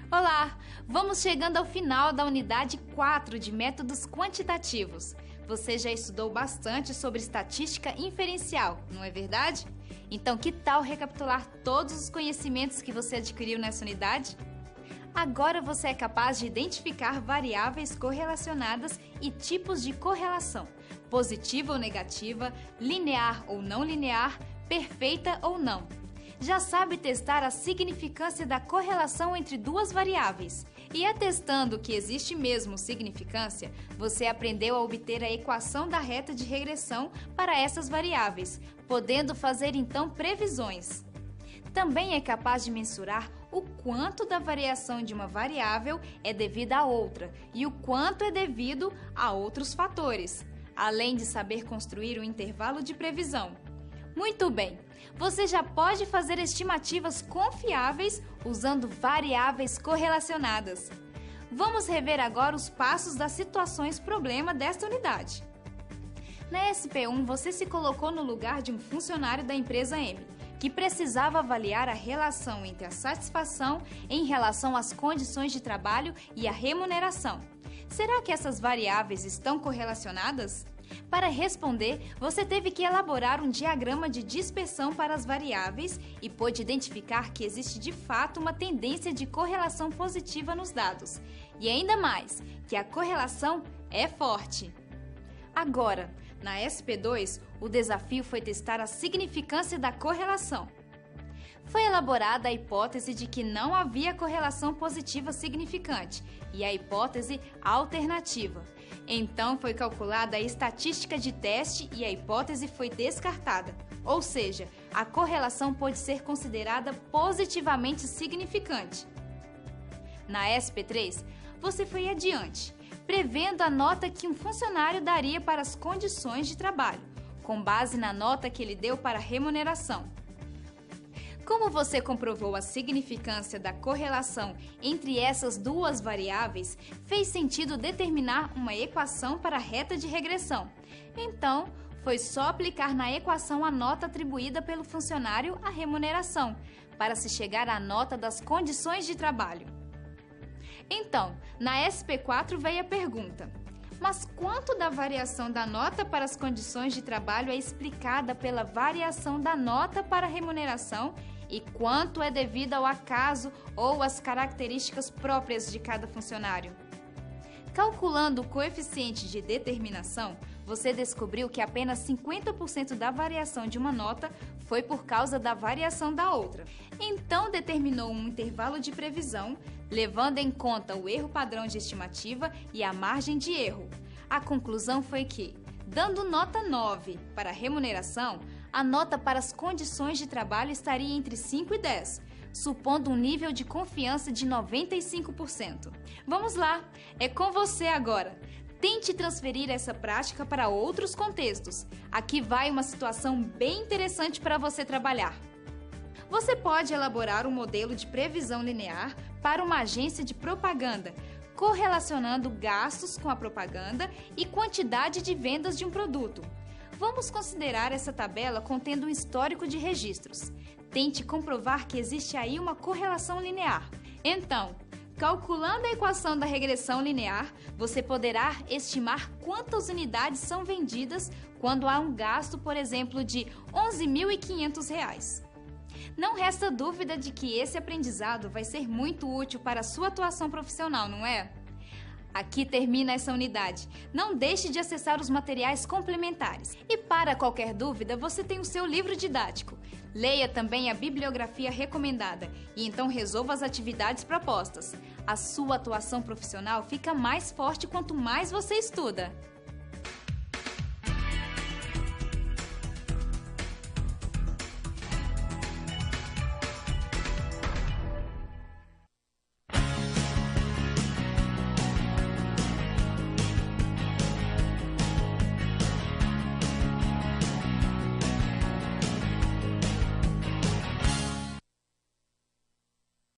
Olá! Vamos chegando ao final da unidade 4 de métodos quantitativos. Você já estudou bastante sobre estatística inferencial, não é verdade? Então, que tal recapitular todos os conhecimentos que você adquiriu nessa unidade? Agora você é capaz de identificar variáveis correlacionadas e tipos de correlação, positiva ou negativa, linear ou não linear, perfeita ou não. Já sabe testar a significância da correlação entre duas variáveis. E atestando que existe mesmo significância, você aprendeu a obter a equação da reta de regressão para essas variáveis, podendo fazer então previsões. Também é capaz de mensurar o quanto da variação de uma variável é devida a outra e o quanto é devido a outros fatores, além de saber construir um intervalo de previsão. Muito bem! Você já pode fazer estimativas confiáveis usando variáveis correlacionadas. Vamos rever agora os passos das situações problema desta unidade. Na SP1, você se colocou no lugar de um funcionário da empresa M, que precisava avaliar a relação entre a satisfação em relação às condições de trabalho e a remuneração. Será que essas variáveis estão correlacionadas? Para responder, você teve que elaborar um diagrama de dispersão para as variáveis e pôde identificar que existe de fato uma tendência de correlação positiva nos dados. E ainda mais, que a correlação é forte. Agora, na SP2, o desafio foi testar a significância da correlação. Foi elaborada a hipótese de que não havia correlação positiva significante e a hipótese alternativa, Então foi calculada a estatística de teste e a hipótese foi descartada. Ou seja, a correlação pode ser considerada positivamente significante. Na SP3, você foi adiante, prevendo a nota que um funcionário daria para as condições de trabalho, com base na nota que ele deu para a remuneração. Como você comprovou a significância da correlação entre essas duas variáveis, fez sentido determinar uma equação para a reta de regressão. Então, foi só aplicar na equação a nota atribuída pelo funcionário à remuneração, para se chegar à nota das condições de trabalho. Então, na SP4 veio a pergunta: mas quanto da variação da nota para as condições de trabalho é explicada pela variação da nota para a remuneração e quanto é devido ao acaso ou às características próprias de cada funcionário? Calculando o coeficiente de determinação, você descobriu que apenas 50% da variação de uma nota foi por causa da variação da outra. Então, determinou um intervalo de previsão, levando em conta o erro padrão de estimativa e a margem de erro. A conclusão foi que, dando nota 9 para a remuneração, a nota para as condições de trabalho estaria entre 5 e 10, supondo um nível de confiança de 95%. Vamos lá, é com você agora. Tente transferir essa prática para outros contextos. Aqui vai uma situação bem interessante para você trabalhar. Você pode elaborar um modelo de previsão linear para uma agência de propaganda, correlacionando gastos com a propaganda e quantidade de vendas de um produto. Vamos considerar essa tabela contendo um histórico de registros. Tente comprovar que existe aí uma correlação linear. Então, calculando a equação da regressão linear, você poderá estimar quantas unidades são vendidas quando há um gasto, por exemplo, de R$ 11.500. Não resta dúvida de que esse aprendizado vai ser muito útil para a sua atuação profissional, não é? Aqui termina essa unidade. Não deixe de acessar os materiais complementares. E para qualquer dúvida, você tem o seu livro didático. Leia também a bibliografia recomendada e então resolva as atividades propostas. A sua atuação profissional fica mais forte quanto mais você estuda.